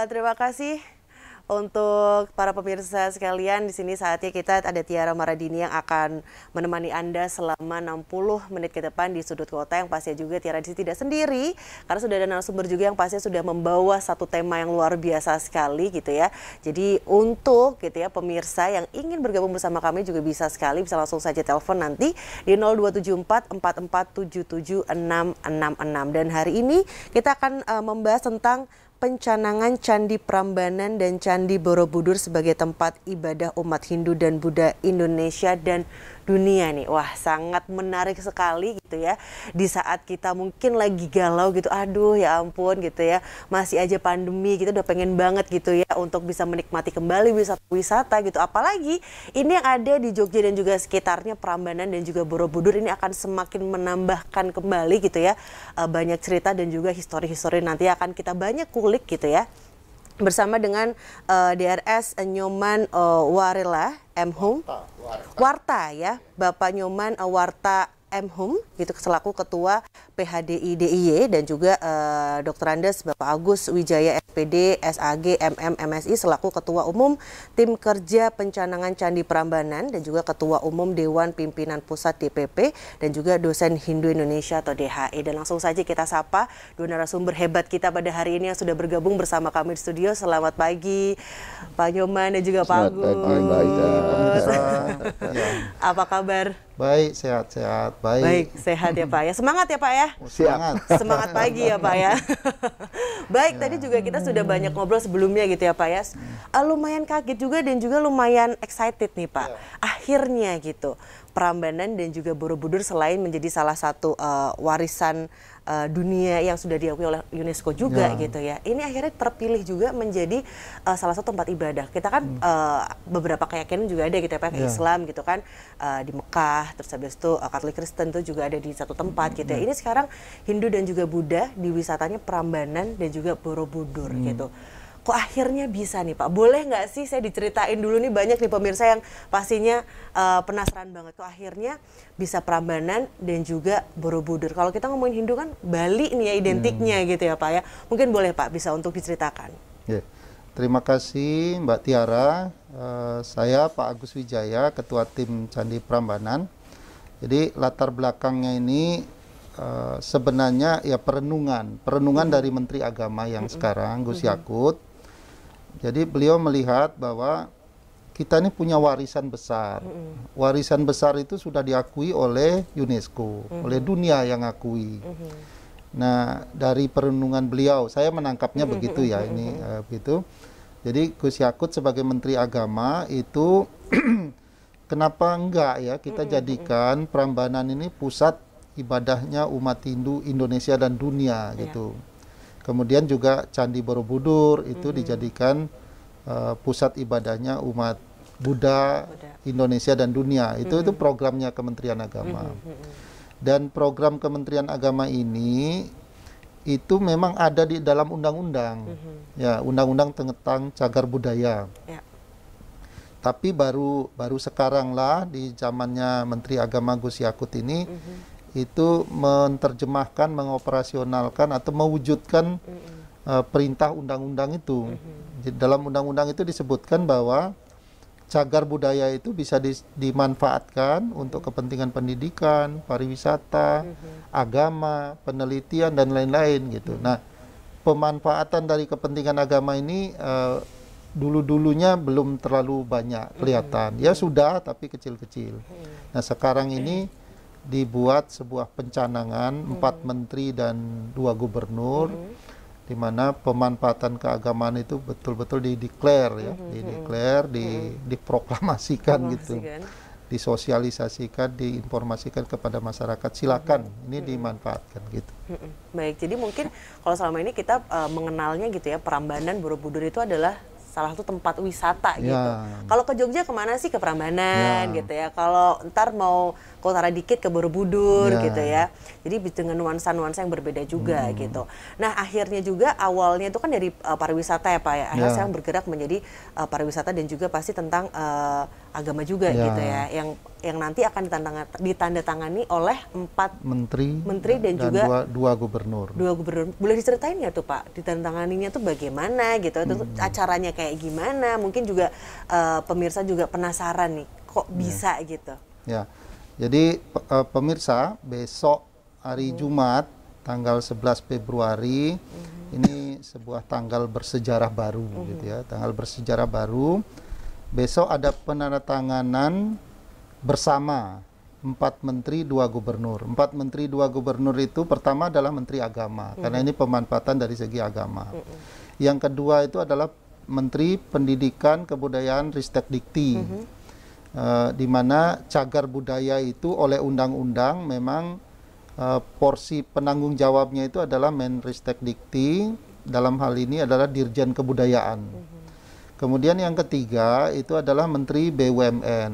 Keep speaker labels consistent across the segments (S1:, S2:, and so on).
S1: Terima kasih untuk para pemirsa sekalian. Di sini saatnya kita ada Tiara Maradini yang akan menemani Anda selama 60 menit ke depan di Sudut Kota, yang pastinya juga Tiara di sini tidak sendiri karena sudah ada narasumber juga yang pastinya sudah membawa satu tema yang luar biasa sekali gitu ya. Jadi untuk gitu ya pemirsa yang ingin bergabung bersama kami juga bisa sekali, bisa langsung saja telepon nanti di 0274 4477 666. Dan hari ini kita akan membahas tentang pencanangan Candi Prambanan dan Candi Borobudur sebagai tempat ibadah umat Hindu dan Buddha Indonesia dan dunia nih. Wah, sangat menarik sekali gitu ya. Di saat kita mungkin lagi galau gitu, aduh ya ampun gitu ya, masih aja pandemi, kita udah pengen banget gitu ya untuk bisa menikmati kembali wisata gitu. Apalagi ini yang ada di Jogja dan juga sekitarnya, Prambanan dan juga Borobudur, ini akan semakin menambahkan kembali gitu ya banyak cerita dan juga histori-histori nanti akan kita banyak kulik gitu ya. Bersama dengan DRS Nyoman Warela M.Hum Warta ya, Bapak Nyoman Warta M.Hum gitu selaku Ketua PHDI DIY, dan juga Dr. Andes Bapak Agus Wijaya SPD SAG MM MSI selaku Ketua Umum Tim Kerja Pencanangan Candi Prambanan dan juga Ketua Umum Dewan Pimpinan Pusat DPP dan juga dosen Hindu Indonesia atau DHI. Dan langsung saja kita sapa dua narasumber hebat kita pada hari ini yang sudah bergabung bersama kami di studio. Selamat pagi Pak Nyoman dan juga Pak Agus. Apa kabar?
S2: Baik, sehat-sehat.
S1: Baik, sehat ya Pak ya. Semangat ya Pak ya.
S2: Semangat.
S1: Semangat pagi ya Pak ya. Baik, tadi juga kita sudah banyak ngobrol sebelumnya gitu ya Pak ya. Lumayan kaget juga dan juga lumayan excited nih Pak. Akhirnya gitu, Prambanan dan juga Borobudur selain menjadi salah satu warisan dunia yang sudah diakui oleh UNESCO juga gitu ya. Ini akhirnya terpilih juga menjadi salah satu tempat ibadah. Kita kan beberapa keyakinan juga ada gitu ya Pak, Islam gitu kan di Mekah, terus habis itu Katolik Kristen itu juga ada di satu tempat gitu ya. Ini sekarang Hindu dan juga Buddha di wisatanya Prambanan dan juga Borobudur gitu. Kok akhirnya bisa nih Pak? Boleh nggak sih saya diceritain dulu nih, banyak nih pemirsa yang pastinya penasaran banget. Kok akhirnya bisa Prambanan dan juga Borobudur? Kalau kita ngomongin Hindu kan Bali nih ya identiknya gitu ya Pak ya. Mungkin boleh Pak bisa untuk diceritakan.
S2: Terima kasih Mbak Tiara. Saya Pak Agus Wijaya, Ketua Tim Candi Prambanan. Jadi latar belakangnya ini sebenarnya ya perenungan dari Menteri Agama yang sekarang, Gus Yakut. Jadi beliau melihat bahwa kita ini punya warisan besar. Warisan besar itu sudah diakui oleh UNESCO, oleh dunia yang akui. Nah, dari perenungan beliau, saya menangkapnya begitu ya ini begitu. Jadi Gus Yakut sebagai Menteri Agama itu kenapa enggak ya kita jadikan Prambanan ini pusat ibadahnya umat Hindu Indonesia dan dunia gitu. Kemudian juga Candi Borobudur itu dijadikan pusat ibadahnya umat Buddha Indonesia dan dunia. Itu programnya Kementerian Agama. Dan program Kementerian Agama ini itu memang ada di dalam undang-undang. Ya, undang-undang tentang cagar budaya. Tapi baru sekarang lah di zamannya Menteri Agama Gus Yakut ini itu menerjemahkan, mengoperasionalkan atau mewujudkan perintah undang-undang itu. Dalam undang-undang itu disebutkan bahwa cagar budaya itu bisa dimanfaatkan untuk kepentingan pendidikan, pariwisata, agama, penelitian dan lain-lain gitu. Nah, pemanfaatan dari kepentingan agama ini dulu-dulunya belum terlalu banyak kelihatan. Ya sudah, tapi kecil-kecil. Nah, sekarang ini dibuat sebuah pencanangan 4 menteri dan 2 gubernur, di mana pemanfaatan keagamaan itu betul-betul dideklar ya, diproklamasikan gitu, disosialisasikan, diinformasikan kepada masyarakat. Silakan, ini dimanfaatkan gitu.
S1: Baik, jadi mungkin kalau selama ini kita mengenalnya gitu ya, Prambanan, Borobudur itu adalah salah satu tempat wisata gitu. Kalau ke Jogja kemana sih? Ke Prambanan gitu ya. Kalau ntar mau Utara dikit ke Borobudur gitu ya. Jadi dengan nuansa-nuansa yang berbeda juga gitu. Nah akhirnya juga awalnya itu kan dari pariwisata ya Pak ya. Akhirnya sekarang bergerak menjadi pariwisata dan juga pasti tentang agama juga gitu ya. Yang nanti akan ditandatangani oleh 4 menteri dan juga
S2: dua gubernur.
S1: Boleh diceritain nggak tuh Pak, ditandatanganinya tuh bagaimana gitu, itu acaranya kayak gimana? Mungkin juga pemirsa juga penasaran nih, kok bisa gitu.
S2: Ya, jadi pemirsa, besok hari Jumat tanggal 11 Februari ini sebuah tanggal bersejarah baru gitu ya, tanggal bersejarah baru. Besok ada penandatanganan bersama 4 menteri 2 gubernur. 4 menteri 2 gubernur itu pertama adalah menteri agama, karena ini pemanfaatan dari segi agama. Yang kedua itu adalah menteri pendidikan, kebudayaan, Ristek Dikti, di mana cagar budaya itu oleh undang-undang memang porsi penanggung jawabnya itu adalah Menristek Dikti, dalam hal ini adalah Dirjen Kebudayaan. Kemudian yang ketiga itu adalah Menteri BUMN.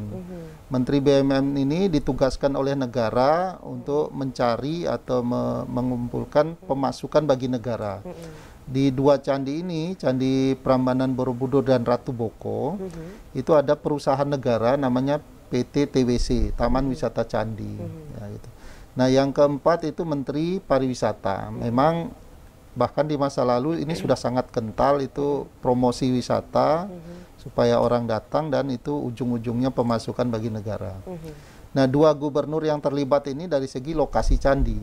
S2: Menteri BUMN ini ditugaskan oleh negara untuk mencari atau mengumpulkan pemasukan bagi negara. Di 2 candi ini, Candi Prambanan Borobudur dan Ratu Boko, itu ada perusahaan negara namanya PT TWC, Taman Wisata Candi. Ya, gitu. Nah yang keempat itu Menteri Pariwisata. Memang bahkan di masa lalu ini sudah sangat kental itu promosi wisata supaya orang datang dan itu ujung-ujungnya pemasukan bagi negara. Nah 2 gubernur yang terlibat ini dari segi lokasi candi.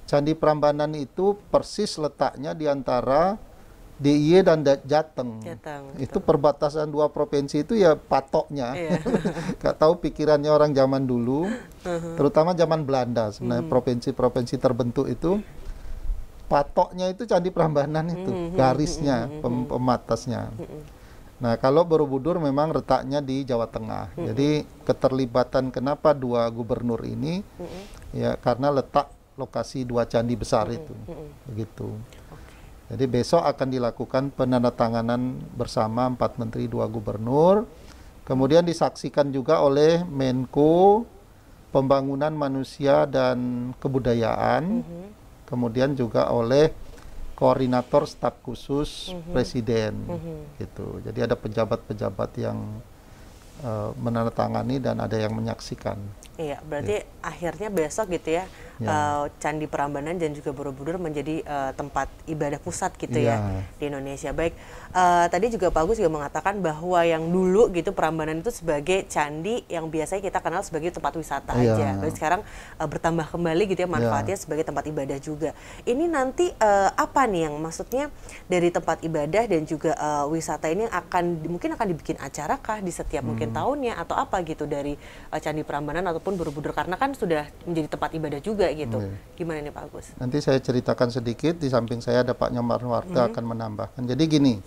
S2: Candi Prambanan itu persis letaknya di antara DIY dan Jateng. Itu perbatasan 2 provinsi itu ya patoknya. Gak tahu pikirannya orang zaman dulu, terutama zaman Belanda sebenarnya provinsi-provinsi terbentuk itu. Patoknya itu Candi Prambanan itu, garisnya, pematasnya. Nah, kalau Borobudur memang letaknya di Jawa Tengah. Jadi keterlibatan kenapa 2 gubernur ini, ya karena letak lokasi 2 candi besar itu, begitu. Jadi besok akan dilakukan penandatanganan bersama 4 menteri 2 gubernur, kemudian disaksikan juga oleh Menko Pembangunan Manusia dan Kebudayaan. Kemudian juga oleh koordinator staf khusus presiden, gitu. Jadi ada pejabat-pejabat yang menandatangani dan ada yang menyaksikan.
S1: Iya, berarti akhirnya besok gitu ya, Candi Prambanan dan juga Borobudur menjadi tempat ibadah pusat gitu ya di Indonesia. Baik, tadi juga Pak Agus juga mengatakan bahwa yang dulu gitu Prambanan itu sebagai candi yang biasanya kita kenal sebagai tempat wisata aja. Tapi sekarang bertambah kembali gitu ya manfaatnya sebagai tempat ibadah juga. Ini nanti apa nih yang maksudnya dari tempat ibadah dan juga wisata ini mungkin akan dibikin acara kah di setiap mungkin tahunnya atau apa gitu dari Candi Prambanan ataupun Borobudur, karena kan sudah menjadi tempat ibadah juga gitu. Gimana nih Pak Agus?
S2: Nanti saya ceritakan sedikit, di samping saya ada Pak Nyoman Warta akan menambahkan. Jadi gini,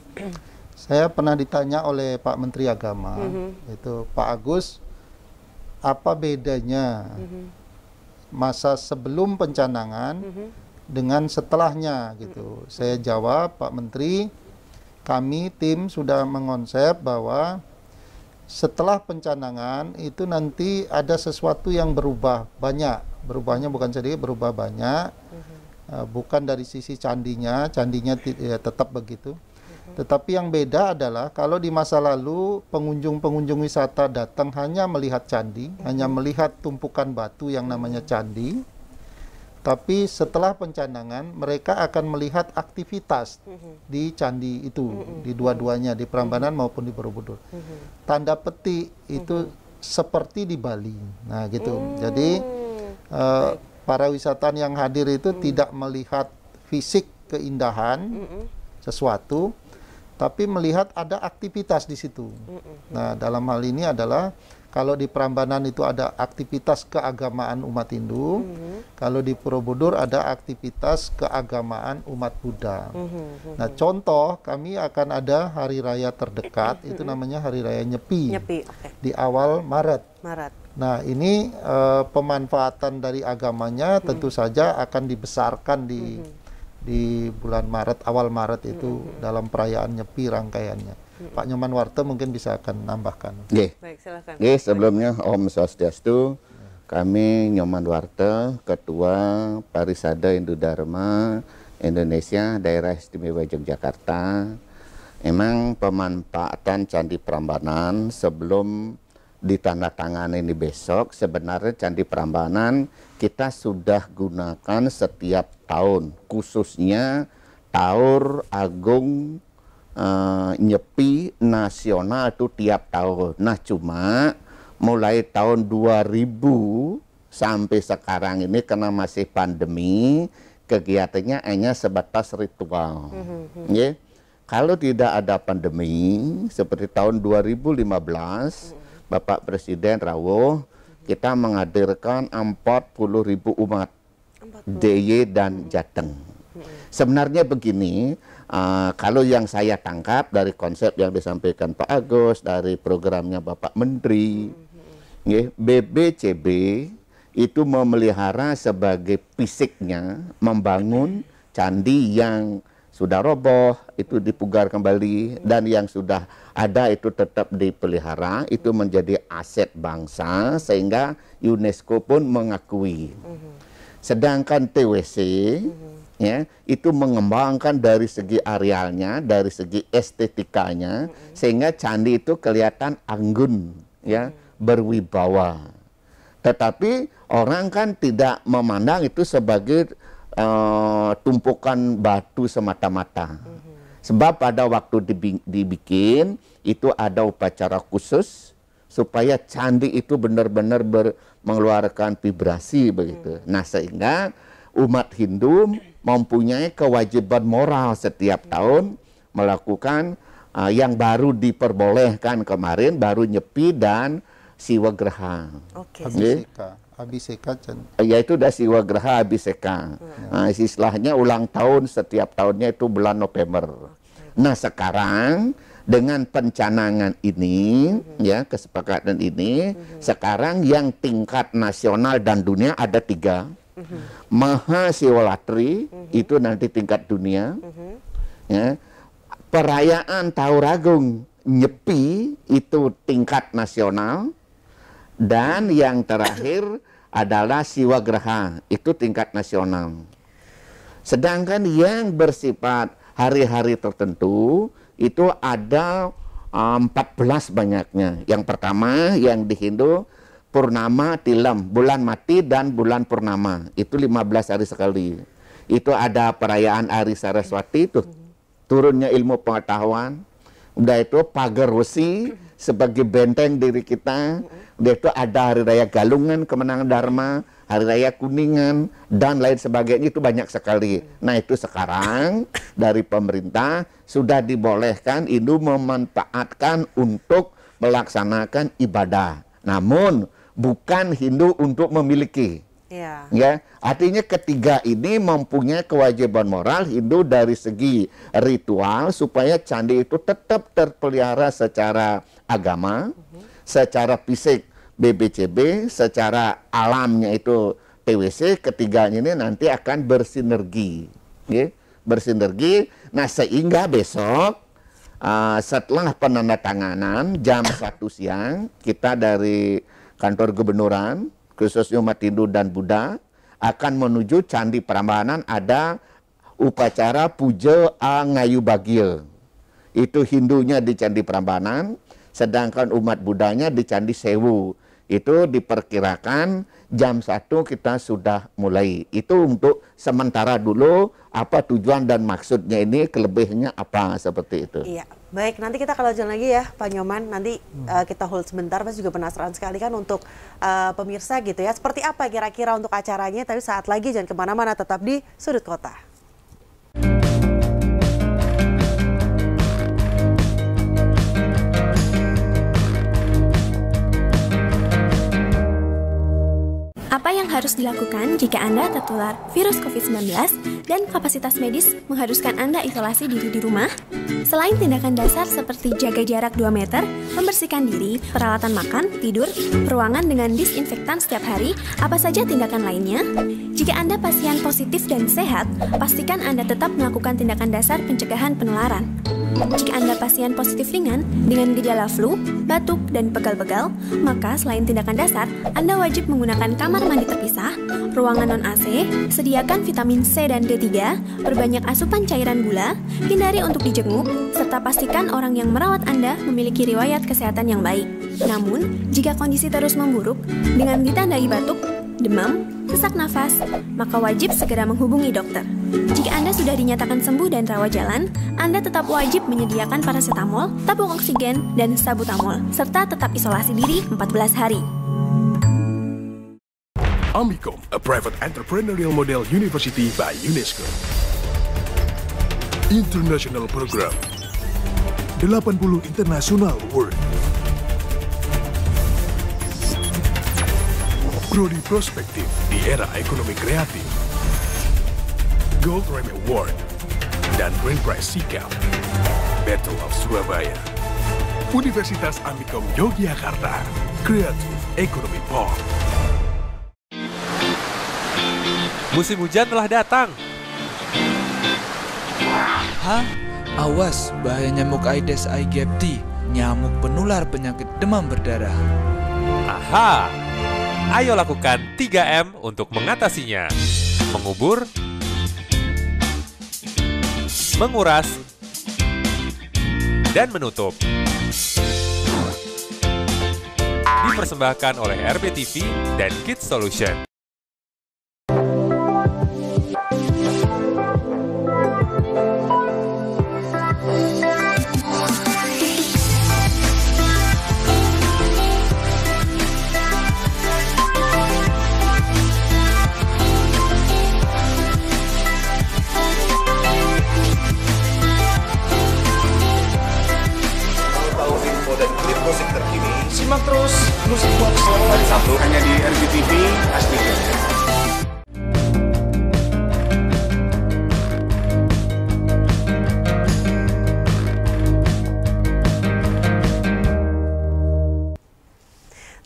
S2: saya pernah ditanya oleh Pak Menteri Agama, itu Pak Agus, apa bedanya masa sebelum pencanangan dengan setelahnya gitu. Saya jawab, Pak Menteri, kami tim sudah mengonsep bahwa setelah pencanangan itu nanti ada sesuatu yang berubah banyak. Berubahnya bukan sedikit, berubah banyak. Bukan dari sisi candinya ya, tetap begitu. Tetapi yang beda adalah kalau di masa lalu pengunjung-pengunjung wisata datang hanya melihat candi, hanya melihat tumpukan batu yang namanya candi. Tapi setelah pencanangan mereka akan melihat aktivitas di candi itu, di dua-duanya, di Prambanan maupun di Borobudur. Tanda petik itu seperti di Bali. Nah gitu. Jadi para wisatawan yang hadir itu tidak melihat fisik keindahan sesuatu, tapi melihat ada aktivitas di situ. Nah dalam hal ini adalah kalau di Prambanan itu ada aktivitas keagamaan umat Hindu, kalau di Borobudur ada aktivitas keagamaan umat Buddha. Nah, contoh kami akan ada hari raya terdekat, itu namanya Hari Raya Nyepi, di awal Maret. Nah, ini pemanfaatan dari agamanya tentu saja akan dibesarkan di bulan Maret, awal Maret itu dalam perayaan Nyepi rangkaiannya. Pak Nyoman Warta mungkin bisa akan nambahkan.
S3: Baik, silakan. Sebelumnya Om Swastiastu. kami Nyoman Warte, Ketua Parisada Hindu Dharma Indonesia Daerah Istimewa Yogyakarta. Emang pemanfaatan Candi Prambanan sebelum ditandatangani ini besok, sebenarnya Candi Prambanan kita sudah gunakan setiap tahun, khususnya Taur Agung Nyepi nasional itu tiap tahun. Nah cuma mulai tahun 2000 sampai sekarang ini karena masih pandemi, kegiatannya hanya sebatas ritual. Kalau tidak ada pandemi, seperti tahun 2015, Bapak Presiden rawuh, kita menghadirkan 40.000 umat DIY dan Jateng. Sebenarnya begini, kalau yang saya tangkap dari konsep yang disampaikan Pak Agus, dari programnya Bapak Menteri, BBCB itu memelihara sebagai fisiknya, membangun candi yang sudah roboh, itu dipugar kembali, dan yang sudah ada itu tetap dipelihara, itu menjadi aset bangsa, sehingga UNESCO pun mengakui. Sedangkan TWC, ya, itu mengembangkan dari segi arealnya, dari segi estetikanya, sehingga candi itu kelihatan anggun, ya, berwibawa. Tetapi orang kan tidak memandang itu sebagai tumpukan batu semata-mata. Sebab pada waktu dibikin itu ada upacara khusus supaya candi itu benar-benar mengeluarkan vibrasi begitu. Nah sehingga umat Hindu mempunyai kewajiban moral setiap tahun melakukan yang baru diperbolehkan kemarin, baru Nyepi dan Siwagraha.
S2: Abhiseka,
S3: yaitu udah Siwagraha Abhiseka. Nah, istilahnya ulang tahun setiap tahunnya itu bulan November. Nah sekarang dengan pencanangan ini, ya kesepakatan ini, sekarang yang tingkat nasional dan dunia ada 3. Mahasiwaratri itu nanti tingkat dunia. Ya. Perayaan Taur Agung Nyepi itu tingkat nasional. Dan yang terakhir adalah Siwagraha, itu tingkat nasional. Sedangkan yang bersifat hari-hari tertentu, itu ada 14 banyaknya. Yang pertama, yang di Hindu, Purnama Tilam, bulan mati dan bulan Purnama. Itu 15 hari sekali. Itu ada perayaan Ari Saraswati, itu turunnya ilmu pengetahuan. Udah itu pagar wesi sebagai benteng diri kita. Udah itu ada Hari Raya Galungan, Kemenangan Dharma, Hari Raya Kuningan, dan lain sebagainya, itu banyak sekali. Nah itu sekarang dari pemerintah sudah dibolehkan Hindu memanfaatkan untuk melaksanakan ibadah. Namun bukan Hindu untuk memiliki. Ya, artinya ketiga ini mempunyai kewajiban moral Hindu dari segi ritual supaya candi itu tetap terpelihara secara agama, secara fisik BBCB, secara alamnya itu TWC. Ketiganya ini nanti akan bersinergi, ya, bersinergi. Nah sehingga besok setelah penandatanganan jam 1 siang kita dari kantor gubernuran khususnya umat Hindu dan Buddha akan menuju Candi Prambanan, ada upacara Puja Ngayu Bagil. Itu Hindunya di Candi Prambanan, sedangkan umat Buddhanya di Candi Sewu. Itu diperkirakan jam 1 kita sudah mulai. Itu untuk sementara dulu, apa tujuan dan maksudnya ini, kelebihnya apa, seperti itu.
S1: Iya, baik, nanti kita kalau jalan lagi ya Pak Nyoman, nanti kita hold sebentar, Mas juga penasaran sekali kan untuk pemirsa gitu ya, seperti apa kira-kira untuk acaranya, tapi saat lagi jangan kemana-mana, tetap di Sudut Kota.
S4: Apa yang harus dilakukan jika Anda tertular virus COVID-19 dan kapasitas medis mengharuskan Anda isolasi diri di rumah? Selain tindakan dasar seperti jaga jarak 2 meter, membersihkan diri, peralatan makan, tidur, ruangan dengan disinfektan setiap hari, apa saja tindakan lainnya? Jika Anda pasien positif dan sehat, pastikan Anda tetap melakukan tindakan dasar pencegahan penularan. Jika Anda pasien positif ringan dengan gejala flu, batuk, dan pegal-pegal, maka selain tindakan dasar, Anda wajib menggunakan kamar mandi terpisah, ruangan non-AC, sediakan vitamin C dan D3, perbanyak asupan cairan gula, hindari untuk dijenguk, serta pastikan orang yang merawat Anda memiliki riwayat kesehatan yang baik. Namun, jika kondisi terus memburuk, dengan ditandai batuk, demam, sesak nafas, maka wajib segera menghubungi dokter. Jika Anda sudah dinyatakan sembuh dan rawat jalan, Anda tetap wajib menyediakan paracetamol, tabung oksigen, dan sabutamol, serta tetap isolasi diri 14 hari.
S5: Amicom, a private entrepreneurial model university by UNESCO. International Program 80 International Award. Prodi Prospektif di era ekonomi kreatif. Gold Remy Award dan Grand Prize Sikap. Battle of Surabaya. Universitas Amicom Yogyakarta. Creative Economy Park.
S6: Musim hujan telah datang.
S7: Hah? Awas, bahaya nyamuk Aedes aegypti, nyamuk penular penyakit demam berdarah.
S6: Aha! Ayo lakukan 3M untuk mengatasinya. Mengubur, menguras, dan menutup. Dipersembahkan oleh RBTV dan Kids Solution.
S8: Musik terkini, simak terus Musik Box hari Sabtu hanya di RBTV Asli.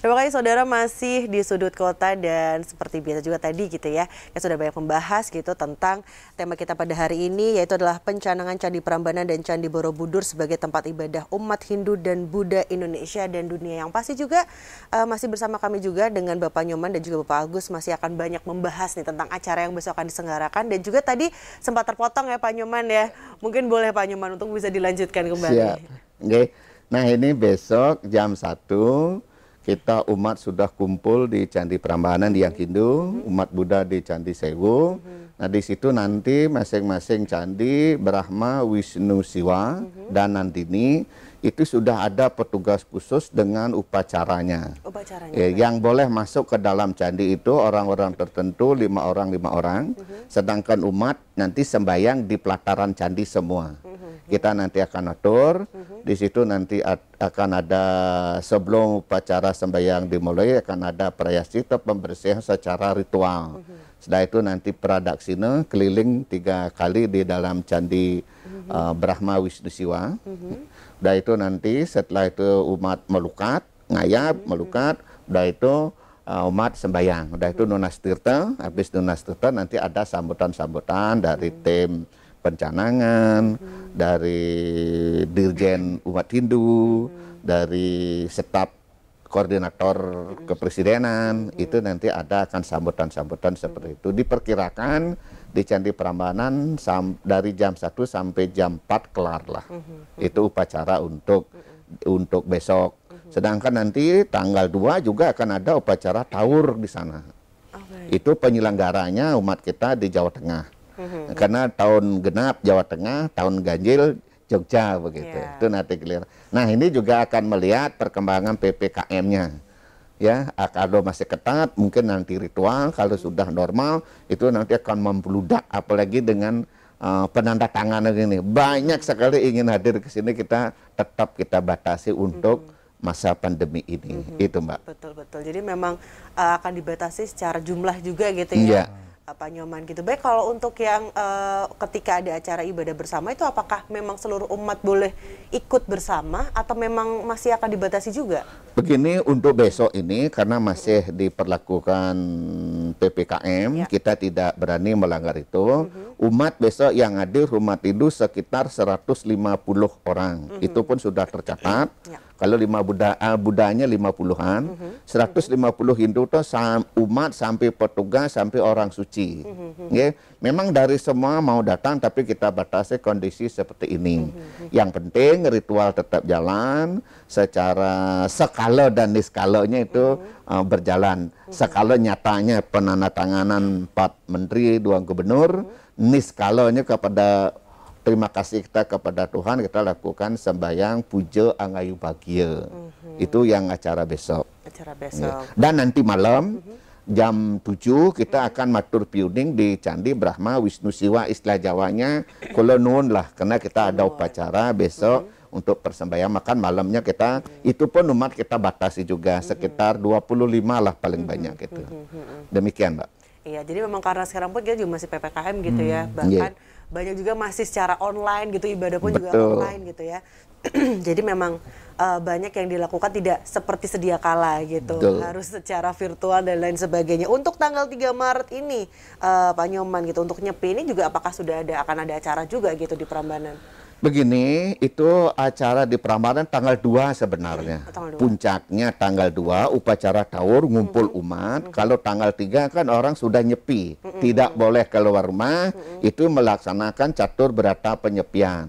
S1: Terima kasih saudara, masih di Sudut Kota, dan seperti biasa juga tadi gitu ya, sudah banyak membahas gitu tentang tema kita pada hari ini, yaitu adalah pencanangan Candi Prambanan dan Candi Borobudur sebagai tempat ibadah umat Hindu dan Buddha Indonesia dan dunia. Yang pasti juga masih bersama kami juga dengan Bapak Nyoman dan juga Bapak Agus, masih akan banyak membahas nih tentang acara yang besok akan diselenggarakan, dan juga tadi sempat terpotong ya Pak Nyoman ya, mungkin boleh Pak Nyoman untuk bisa dilanjutkan kembali.
S3: Siap. Oke. Nah ini besok jam 1 kita umat sudah kumpul di Candi Prambanan di Yang Hindu, umat Buddha di Candi Sewu. Nah di situ nanti masing-masing candi Brahma, Wisnu, Siwa dan Nandini itu sudah ada petugas khusus dengan upacaranya. Yang boleh masuk ke dalam candi itu orang-orang tertentu, 5 orang. Sedangkan umat nanti sembahyang di pelataran candi semua. Kita nanti akan atur, di situ nanti akan ada, sebelum upacara sembahyang dimulai, akan ada prayasita pembersihan secara ritual. Setelah itu nanti pradaksina keliling 3 kali di dalam candi Brahma, Wisnu, Siwa. Udah itu nanti setelah itu umat melukat, ngayap, melukat, udah itu umat sembahyang. Udah itu Nunas Tirta, habis Nunas Tirta nanti ada sambutan-sambutan dari tim pencanangan, dari Dirjen Umat Hindu, dari staf koordinator kepresidenan, itu nanti ada akan sambutan-sambutan seperti itu. Diperkirakan di Candi Prambanan dari jam 1 sampai jam 4 kelar lah. Itu upacara untuk besok. Sedangkan nanti tanggal 2 juga akan ada upacara taur di sana. Itu penyelenggaranya umat kita di Jawa Tengah. Karena tahun genap Jawa Tengah, tahun ganjil Jogja begitu. Itu nanti clear. Nah ini juga akan melihat perkembangan PPKM-nya. Ya, kalau masih ketat mungkin nanti ritual, kalau sudah normal itu nanti akan membludak, apalagi dengan penandatanganan ini. Banyak sekali ingin hadir ke sini, kita tetap kita batasi untuk masa pandemi ini. Itu Mbak.
S1: Betul. Jadi memang akan dibatasi secara jumlah juga gitu ya. Pak Nyoman gitu. Baik, kalau untuk yang ketika ada acara ibadah bersama itu apakah memang seluruh umat boleh ikut bersama atau memang masih akan dibatasi juga? Begini,
S3: untuk besok ini karena masih diperlakukan PPKM, kita tidak berani melanggar itu. Umat besok yang hadir umat Hindu sekitar 150 orang. Itu pun sudah tercatat. Kalau Budanya 50-an, 150 Hindu itu umat sampai petugas sampai orang suci. Memang dari semua mau datang, tapi kita batasi kondisi seperti ini. Yang penting ritual tetap jalan secara skala dan niskalanya itu berjalan. Skala nyatanya penandatanganan 4 menteri, 2 gubernur, niskalanya kepada terima kasih kita kepada Tuhan, kita lakukan sembahyang puja angayu bahagia. Itu yang acara besok.
S1: Acara besok.
S3: Dan nanti malam jam 7 kita akan matur piuning di Candi Brahma Wisnu Siwa, istilah Jawanya kula nuwun lah, karena kita ada upacara besok untuk persembahyangan. Makan malamnya kita itu pun umat kita batasi juga sekitar 25 lah paling banyak gitu. Demikian, Mbak.
S1: Iya, jadi memang karena sekarang pun kita juga masih PPKM gitu ya, bahkan banyak juga masih secara online gitu, ibadah pun juga online gitu ya. Jadi memang banyak yang dilakukan tidak seperti sedia kala gitu. Harus secara virtual dan lain sebagainya. Untuk tanggal 3 Maret ini Pak Nyoman gitu, untuk Nyepi ini juga apakah sudah akan ada acara juga gitu di Prambanan?
S3: Begini, itu acara di Prambanan tanggal 2 sebenarnya. Puncaknya tanggal 2, upacara tawur, ngumpul umat. Kalau tanggal 3 kan orang sudah nyepi. Tidak boleh keluar rumah, itu melaksanakan catur berata penyepian.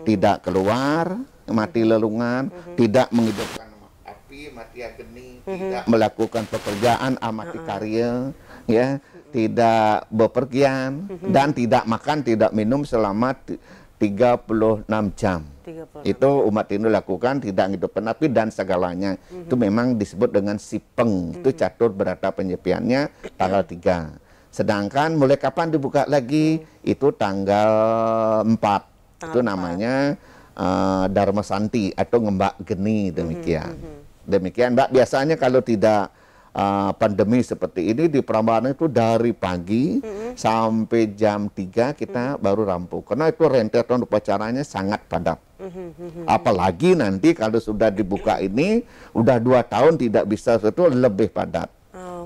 S3: Tidak keluar, mati lelungan, tidak menghidupkan api, mati ageni, tidak melakukan pekerjaan, amati karya, ya, tidak bepergian, dan tidak makan, tidak minum selama 36 jam. 36. Itu umat Hindu lakukan, tidak hidupkan api dan segalanya. Itu memang disebut dengan sipeng. Itu catur berata penyepiannya tanggal 3. Sedangkan mulai kapan dibuka lagi? Itu tanggal 4. Itu namanya Dharma Santi atau ngembak geni, demikian. Demikian, Mbak. Biasanya kalau tidak pandemi seperti ini di Prambanan itu dari pagi sampai jam 3 kita baru rampung, karena itu rentetan upacaranya sangat padat. Apalagi nanti kalau sudah dibuka ini udah 2 tahun tidak bisa, itu lebih padat.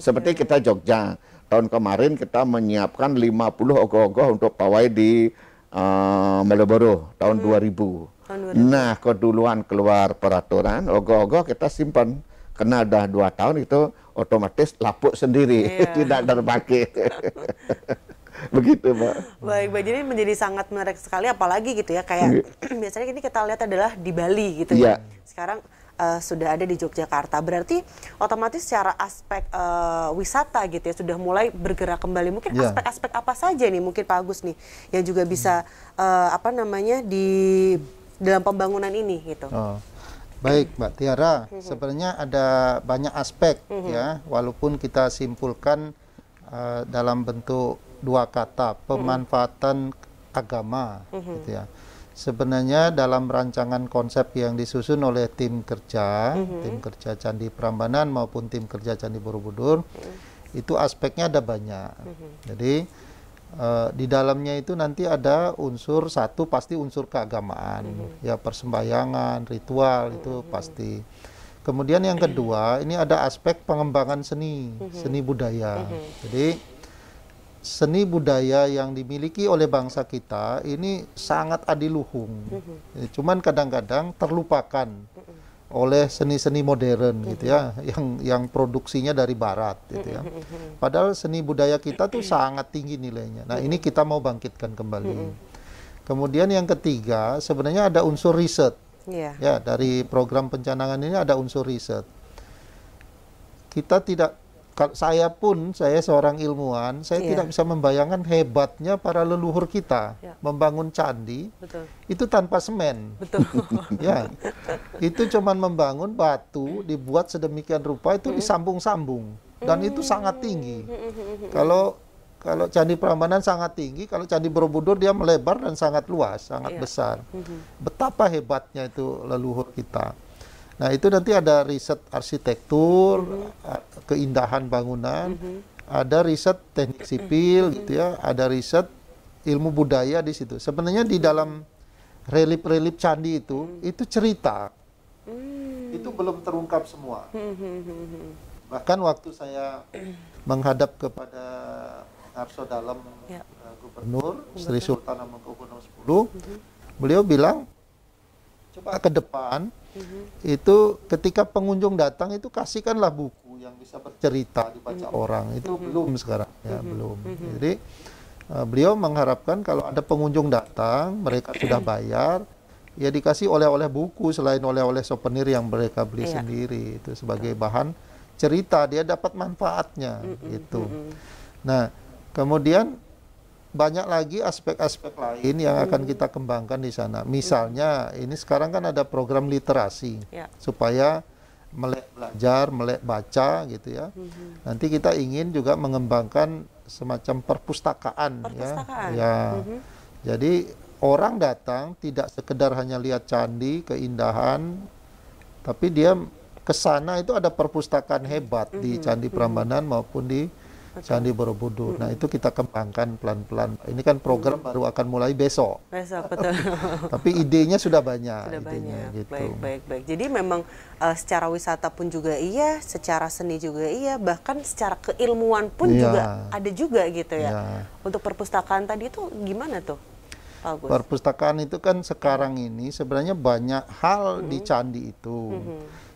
S3: Seperti kita Jogja tahun kemarin kita menyiapkan 50 ogoh-ogoh untuk pawai di Malioboro tahun 2000. Nah, keduluan keluar peraturan ogoh-ogoh kita simpan, karena udah 2 tahun itu otomatis lapuk sendiri, tidak terpakai. Begitu, Mbak.
S1: Baik, jadi menjadi sangat menarik sekali, apalagi gitu ya, kayak biasanya ini kita lihat adalah di Bali gitu ya. Sekarang sudah ada di Yogyakarta, berarti otomatis secara aspek wisata gitu ya sudah mulai bergerak kembali. Mungkin aspek-aspek apa saja nih mungkin Pak Agus nih yang juga bisa di dalam pembangunan ini gitu.
S2: Baik, Mbak Tiara, sebenarnya ada banyak aspek ya, walaupun kita simpulkan dalam bentuk 2 kata, pemanfaatan agama, gitu ya. Sebenarnya dalam rancangan konsep yang disusun oleh tim kerja Candi Prambanan maupun tim kerja Candi Borobudur, itu aspeknya ada banyak. Jadi di dalamnya itu nanti ada unsur satu, pasti unsur keagamaan, ya persembahyangan, ritual itu pasti. Kemudian yang kedua, ini ada aspek pengembangan seni budaya. Jadi seni budaya yang dimiliki oleh bangsa kita ini sangat adiluhung. Cuman kadang-kadang terlupakan oleh seni-seni modern gitu ya, yang produksinya dari barat gitu ya. Padahal seni budaya kita tuh sangat tinggi nilainya. Nah, ini kita mau bangkitkan kembali. Kemudian yang ketiga, sebenarnya ada unsur riset. Ya, dari program pencanangan ini ada unsur riset. Kita tidak, saya seorang ilmuwan, saya tidak bisa membayangkan hebatnya para leluhur kita membangun candi itu tanpa semen. Ya, itu cuman membangun batu, dibuat sedemikian rupa, itu disambung-sambung, dan itu sangat tinggi. Kalau Candi Prambanan sangat tinggi, kalau Candi Borobudur dia melebar dan sangat luas, sangat besar. Betapa hebatnya itu leluhur kita. Nah, itu nanti ada riset arsitektur, keindahan bangunan, ada riset teknik sipil gitu ya, ada riset ilmu budaya di situ. Sebenarnya di dalam relief-relief candi itu cerita. Itu belum terungkap semua. Bahkan waktu saya menghadap kepada Ngarso Dalem Gubernur, Sri Sultan Hamengkubuwono X, beliau bilang coba ke depan itu ketika pengunjung datang itu kasihkanlah buku yang bisa bercerita dibaca orang. Itu belum sekarang ya, belum. Jadi beliau mengharapkan kalau ada pengunjung datang, mereka sudah bayar, ya dikasih oleh-oleh buku selain oleh-oleh souvenir yang mereka beli sendiri, itu sebagai bahan cerita, dia dapat manfaatnya gitu. Nah, kemudian banyak lagi aspek-aspek lain yang akan kita kembangkan di sana. Misalnya ini sekarang kan ada program literasi supaya melek belajar, melek baca gitu ya. Nanti kita ingin juga mengembangkan semacam perpustakaan. Ya. Jadi orang datang tidak sekedar hanya lihat candi, keindahan, tapi dia ke sana itu ada perpustakaan hebat di Candi Prambanan maupun di Candi Borobudur. Nah, itu kita kembangkan pelan-pelan. Ini kan program baru akan mulai besok.
S1: Betul.
S2: Tapi idenya sudah banyak. Gitu.
S1: Baik. Jadi memang secara wisata pun juga iya, secara seni juga iya, bahkan secara keilmuan pun juga ada juga gitu ya. Untuk perpustakaan tadi itu gimana tuh, Pak Agus?
S2: Perpustakaan itu kan sekarang ini sebenarnya banyak hal di candi itu.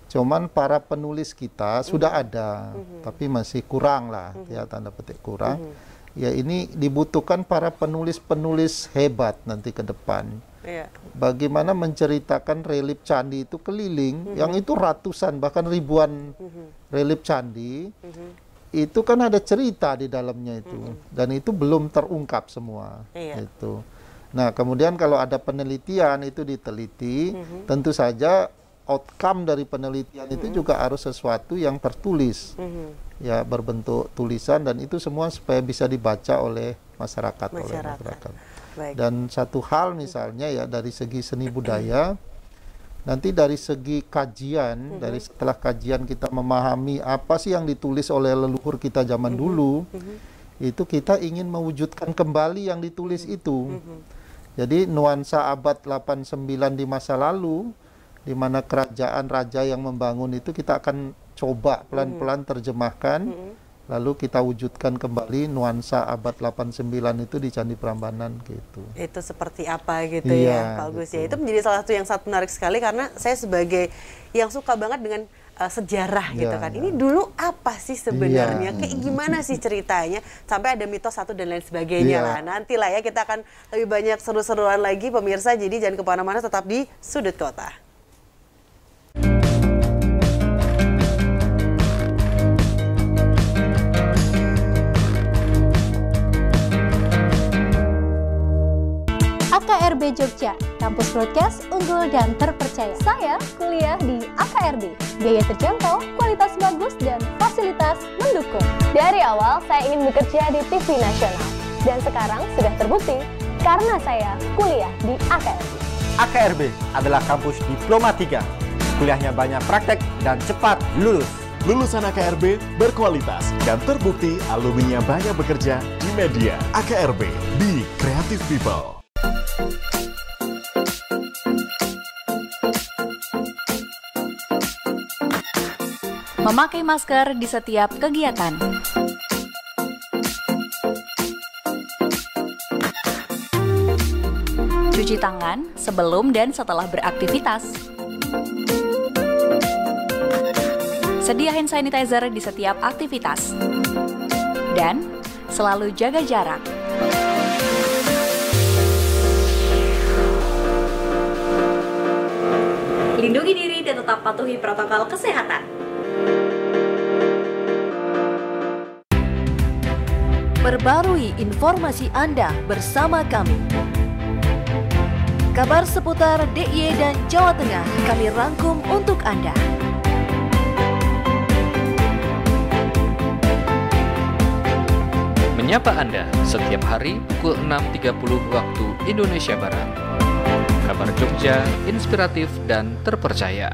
S2: Cuman para penulis kita sudah ada, tapi masih kurang lah, ya tanda petik kurang. Ya ini dibutuhkan para penulis-penulis hebat nanti ke depan. Bagaimana menceritakan relief candi itu keliling, yang itu ratusan bahkan ribuan relief candi, itu kan ada cerita di dalamnya itu, dan itu belum terungkap semua. Itu. Nah kemudian kalau ada penelitian itu diteliti, tentu saja outcome dari penelitian itu juga harus sesuatu yang tertulis, ya berbentuk tulisan, dan itu semua supaya bisa dibaca oleh masyarakat. Dan satu hal misalnya ya dari segi seni budaya, nanti dari segi kajian, dari setelah kajian kita memahami apa sih yang ditulis oleh leluhur kita zaman dulu, itu kita ingin mewujudkan kembali yang ditulis itu. Jadi nuansa abad 89 di masa lalu, di mana kerajaan raja yang membangun itu kita akan coba pelan-pelan terjemahkan, lalu kita wujudkan kembali nuansa abad 89 itu di Candi Prambanan gitu.
S1: Itu seperti apa gitu ya Pak Agus ya. Itu menjadi salah satu yang sangat menarik sekali, karena saya sebagai yang suka banget dengan sejarah gitu kan. Ini dulu apa sih sebenarnya? Kayak gimana sih ceritanya? Sampai ada mitos satu dan lain sebagainya lah. Nantilah ya kita akan lebih banyak seru-seruan lagi pemirsa. Jadi jangan kemana-mana, tetap di Sudut Kota.
S9: AKRB Jogja, kampus broadcast unggul dan terpercaya. Saya kuliah di AKRB, biaya terjangkau, kualitas bagus, dan fasilitas mendukung. Dari awal saya ingin bekerja di TV nasional, dan sekarang sudah terbukti karena saya kuliah di AKRB.
S10: AKRB adalah kampus Diploma 3, kuliahnya banyak praktek dan cepat lulus.
S11: Lulusan AKRB berkualitas dan terbukti alumninya banyak bekerja di media. AKRB, Be Creative People.
S12: Memakai masker di setiap kegiatan. Cuci tangan sebelum dan setelah beraktivitas. Sedia hand sanitizer di setiap aktivitas. Dan selalu jaga jarak. Lindungi diri dan tetap patuhi protokol kesehatan.
S13: Perbarui informasi Anda bersama kami. Kabar seputar DIY dan Jawa Tengah kami rangkum untuk Anda.
S14: Menyapa Anda setiap hari pukul 6.30 waktu Indonesia Barat. Kabar Jogja, inspiratif dan terpercaya.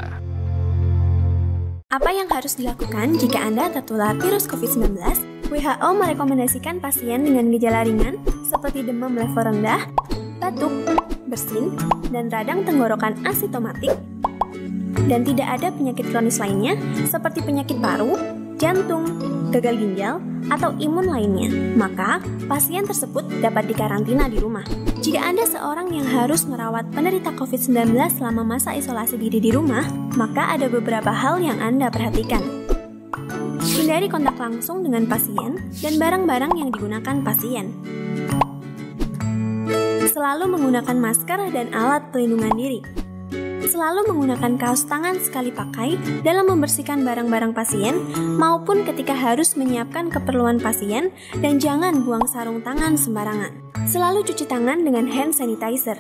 S4: Apa yang harus dilakukan jika Anda tertular virus COVID-19? WHO merekomendasikan pasien dengan gejala ringan seperti demam level rendah, batuk, bersin, dan radang tenggorokan asimptomatik, dan tidak ada penyakit kronis lainnya seperti penyakit paru, jantung, gagal ginjal, atau imun lainnya, maka pasien tersebut dapat dikarantina di rumah. Jika Anda seorang yang harus merawat penderita COVID-19 selama masa isolasi diri di rumah, maka ada beberapa hal yang Anda perhatikan. Hindari kontak langsung dengan pasien dan barang-barang yang digunakan pasien. Selalu menggunakan masker dan alat pelindungan diri. Selalu menggunakan kaos tangan sekali pakai dalam membersihkan barang-barang pasien maupun ketika harus menyiapkan keperluan pasien, dan jangan buang sarung tangan sembarangan. Selalu cuci tangan dengan hand sanitizer.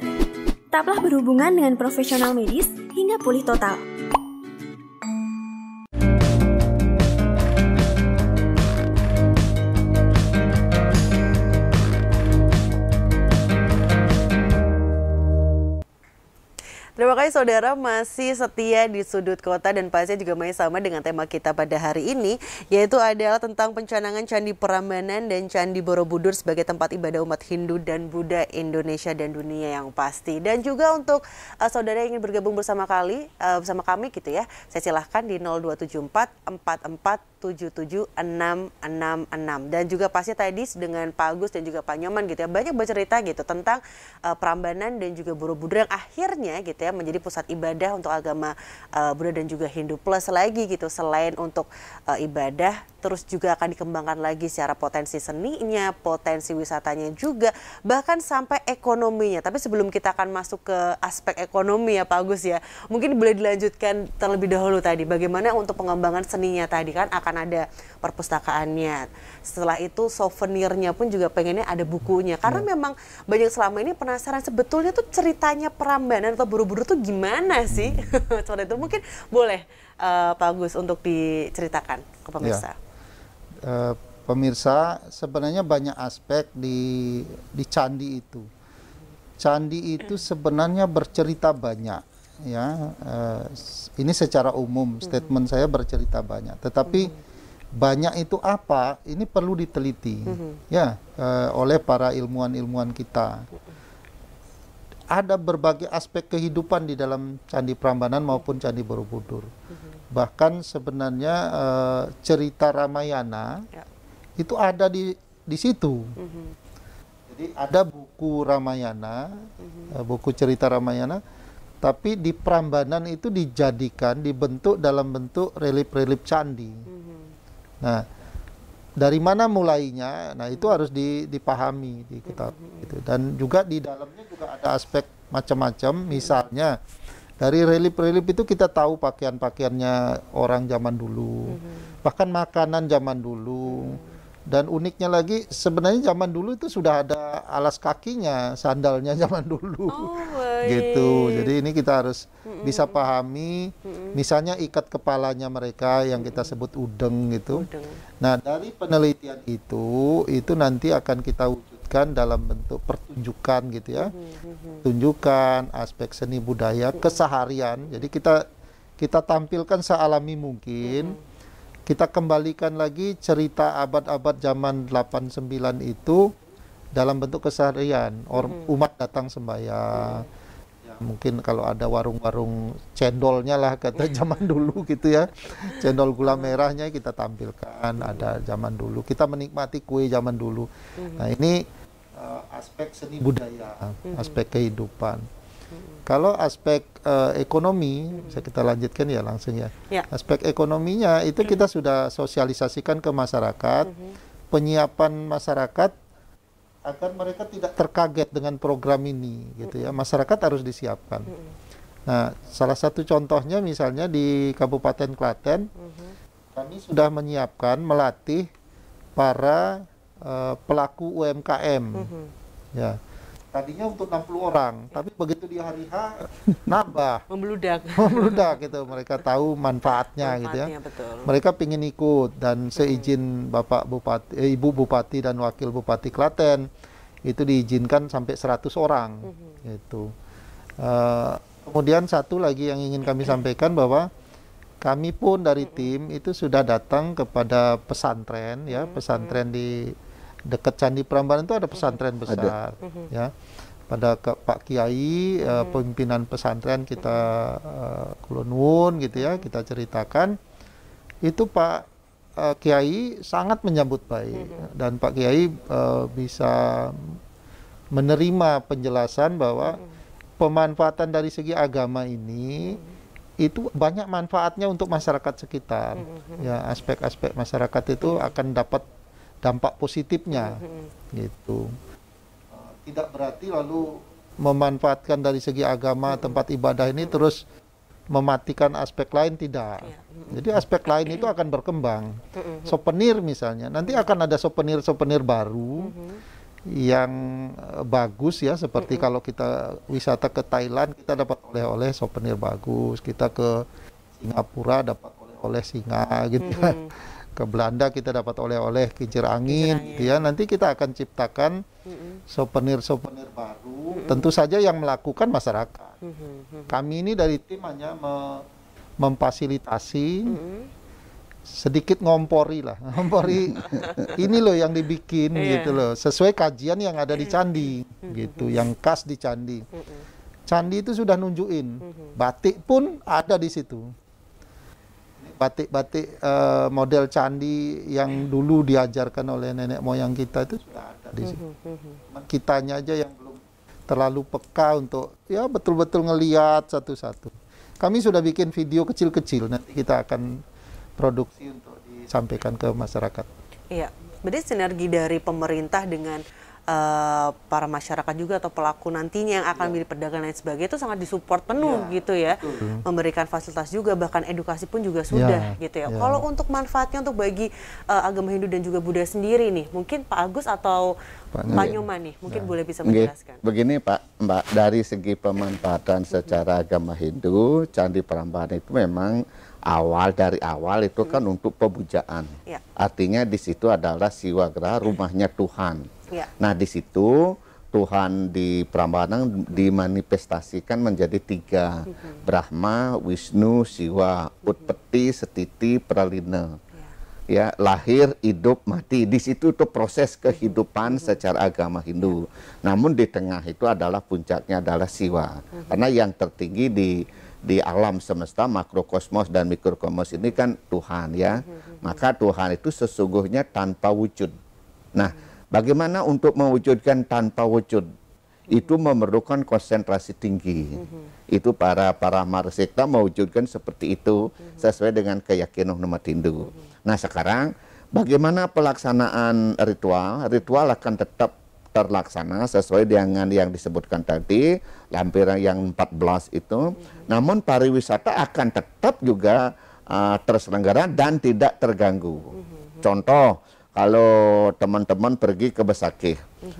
S4: Tetaplah berhubungan dengan profesional medis hingga pulih total.
S1: Terima kasih saudara masih setia di Sudut Kota, dan pastinya juga masih sama dengan tema kita pada hari ini, yaitu adalah tentang pencanangan Candi Prambanan dan Candi Borobudur sebagai tempat ibadah umat Hindu dan Buddha Indonesia dan dunia yang pasti. Dan juga untuk saudara yang ingin bergabung bersama kami gitu ya, saya silahkan di 0274 44 77666. Dan juga pasti tadi dengan Pak Agus dan juga Pak Nyoman gitu ya, banyak bercerita gitu tentang Prambanan dan juga Borobudur yang akhirnya gitu ya menjadi pusat ibadah untuk agama Buddha dan juga Hindu, plus lagi gitu selain untuk ibadah, terus juga akan dikembangkan lagi secara potensi seninya, potensi wisatanya juga, bahkan sampai ekonominya. Tapi sebelum kita akan masuk ke aspek ekonomi ya Pak Agus ya, mungkin boleh dilanjutkan terlebih dahulu tadi bagaimana untuk pengembangan seninya tadi, kan akan ada perpustakaannya. Setelah itu souvenirnya pun juga pengennya ada bukunya. Karena memang banyak selama ini penasaran sebetulnya tuh ceritanya Prambanan atau Borobudur tuh gimana sih? Soal itu mungkin boleh Pak Agus untuk diceritakan ke pemirsa.
S2: Pemirsa, sebenarnya banyak aspek di candi itu. Candi itu sebenarnya bercerita banyak. Ya, ini secara umum statement saya bercerita banyak, tetapi banyak itu apa? Ini perlu diteliti ya oleh para ilmuwan-ilmuwan kita. Ada berbagai aspek kehidupan di dalam Candi Prambanan maupun Candi Borobudur. Bahkan sebenarnya cerita Ramayana itu ada di situ. Jadi ada buku Ramayana, buku cerita Ramayana. Tapi di Prambanan itu dibentuk dalam bentuk relief-relief candi. Nah, dari mana mulainya? Nah, itu harus dipahami di kitab itu. Dan juga di dalamnya juga ada aspek macam-macam. Misalnya dari relief-relief itu kita tahu pakaian-pakaiannya orang zaman dulu, bahkan makanan zaman dulu. Dan uniknya lagi, sebenarnya zaman dulu itu sudah ada alas kakinya, sandalnya zaman dulu. Gitu. Jadi ini kita harus bisa pahami, misalnya ikat kepalanya mereka yang kita sebut udeng gitu. Nah, dari penelitian itu nanti akan kita wujudkan dalam bentuk pertunjukan gitu ya. Tunjukkan aspek seni budaya keseharian. Jadi kita tampilkan sealami mungkin. Kita kembalikan lagi cerita abad-abad zaman 89 itu dalam bentuk keseharian. Umat datang sembahyang. Ya, mungkin kalau ada warung-warung cendolnya lah kata zaman dulu gitu ya. Cendol gula merahnya kita tampilkan, ada zaman dulu. Kita menikmati kue zaman dulu. Nah, ini aspek seni budaya, aspek kehidupan. Kalau aspek ekonomi, bisa kita lanjutkan ya langsung ya. Aspek ekonominya itu kita sudah sosialisasikan ke masyarakat, penyiapan masyarakat agar mereka tidak terkaget dengan program ini, gitu ya. Masyarakat harus disiapkan. Nah, salah satu contohnya misalnya di Kabupaten Klaten, kami sudah menyiapkan melatih para pelaku UMKM, ya. Tadinya untuk 60 orang, tapi begitu di hari H nambah, membludak gitu. Mereka tahu manfaatnya gitu ya. Betul. Mereka ingin ikut, dan seizin Bapak Bupati, Ibu Bupati dan Wakil Bupati Klaten itu diizinkan sampai 100 orang gitu. Kemudian satu lagi yang ingin kami sampaikan bahwa kami pun dari tim itu sudah datang kepada pesantren ya, pesantren di dekat Candi Prambanan itu ada pesantren besar ya. Pada Pak Kiai pimpinan pesantren kita kulonwun gitu ya, kita ceritakan itu Pak Kiai sangat menyambut baik dan Pak Kiai bisa menerima penjelasan bahwa pemanfaatan dari segi agama ini itu banyak manfaatnya untuk masyarakat sekitar. Ya, aspek-aspek masyarakat itu akan dapat dampak positifnya gitu. Tidak berarti lalu memanfaatkan dari segi agama tempat ibadah ini terus mematikan aspek lain, tidak. Jadi aspek lain itu akan berkembang. Souvenir misalnya, nanti akan ada souvenir baru yang bagus ya, seperti kalau kita wisata ke Thailand kita dapat oleh-oleh souvenir bagus, kita ke Singapura dapat oleh-oleh singa gitu ya. Ke Belanda kita dapat oleh-oleh kincir angin gitu ya. Nanti kita akan ciptakan souvenir-souvenir baru, tentu saja yang melakukan masyarakat. Kami ini dari tim hanya memfasilitasi, sedikit ngompori ini loh yang dibikin gitu loh, sesuai kajian yang ada di candi gitu, yang khas di candi. Candi itu sudah nunjukin, batik pun ada di situ. Batik-batik model candi yang dulu diajarkan oleh nenek moyang kita itu sudah ada di situ. Kitanya aja yang belum terlalu peka untuk ya betul-betul ngelihat satu-satu. Kami sudah bikin video kecil-kecil, nanti kita akan produksi untuk disampaikan ke masyarakat.
S1: Iya, berarti sinergi dari pemerintah dengan para masyarakat juga atau pelaku nantinya yang akan menjadi pedagang dan sebagainya itu sangat disupport penuh gitu ya. Memberikan fasilitas juga, bahkan edukasi pun juga sudah gitu ya. Kalau untuk manfaatnya untuk bagi agama Hindu dan juga Buddha sendiri nih, mungkin Pak Agus atau Pak Nyoman nih mungkin boleh bisa menjelaskan.
S3: Begini Mbak, dari segi pemanfaatan secara agama Hindu, Candi Prambanan itu memang dari awal itu kan untuk pemujaan. Artinya di situ adalah Siwagra, rumahnya Tuhan. Nah di situ Tuhan di Prambanan dimanifestasikan menjadi 3, Brahma, Wisnu, Siwa, Utpeti, Setiti, Pralina. Ya, lahir, hidup, mati. Di situ itu proses kehidupan secara agama Hindu. Namun di tengah itu adalah puncaknya adalah Siwa. Karena yang tertinggi di alam semesta, makrokosmos dan mikrokosmos ini kan Tuhan ya. Maka Tuhan itu sesungguhnya tanpa wujud. Nah, bagaimana untuk mewujudkan tanpa wujud? Itu memerlukan konsentrasi tinggi. Itu para marsekta mewujudkan seperti itu sesuai dengan keyakinan umat Hindu. Nah sekarang bagaimana pelaksanaan ritual? Ritual akan tetap terlaksana sesuai dengan yang disebutkan tadi, lampiran yang 14 itu. Namun pariwisata akan tetap juga terselenggara dan tidak terganggu. Contoh, kalau teman-teman pergi ke Besakih,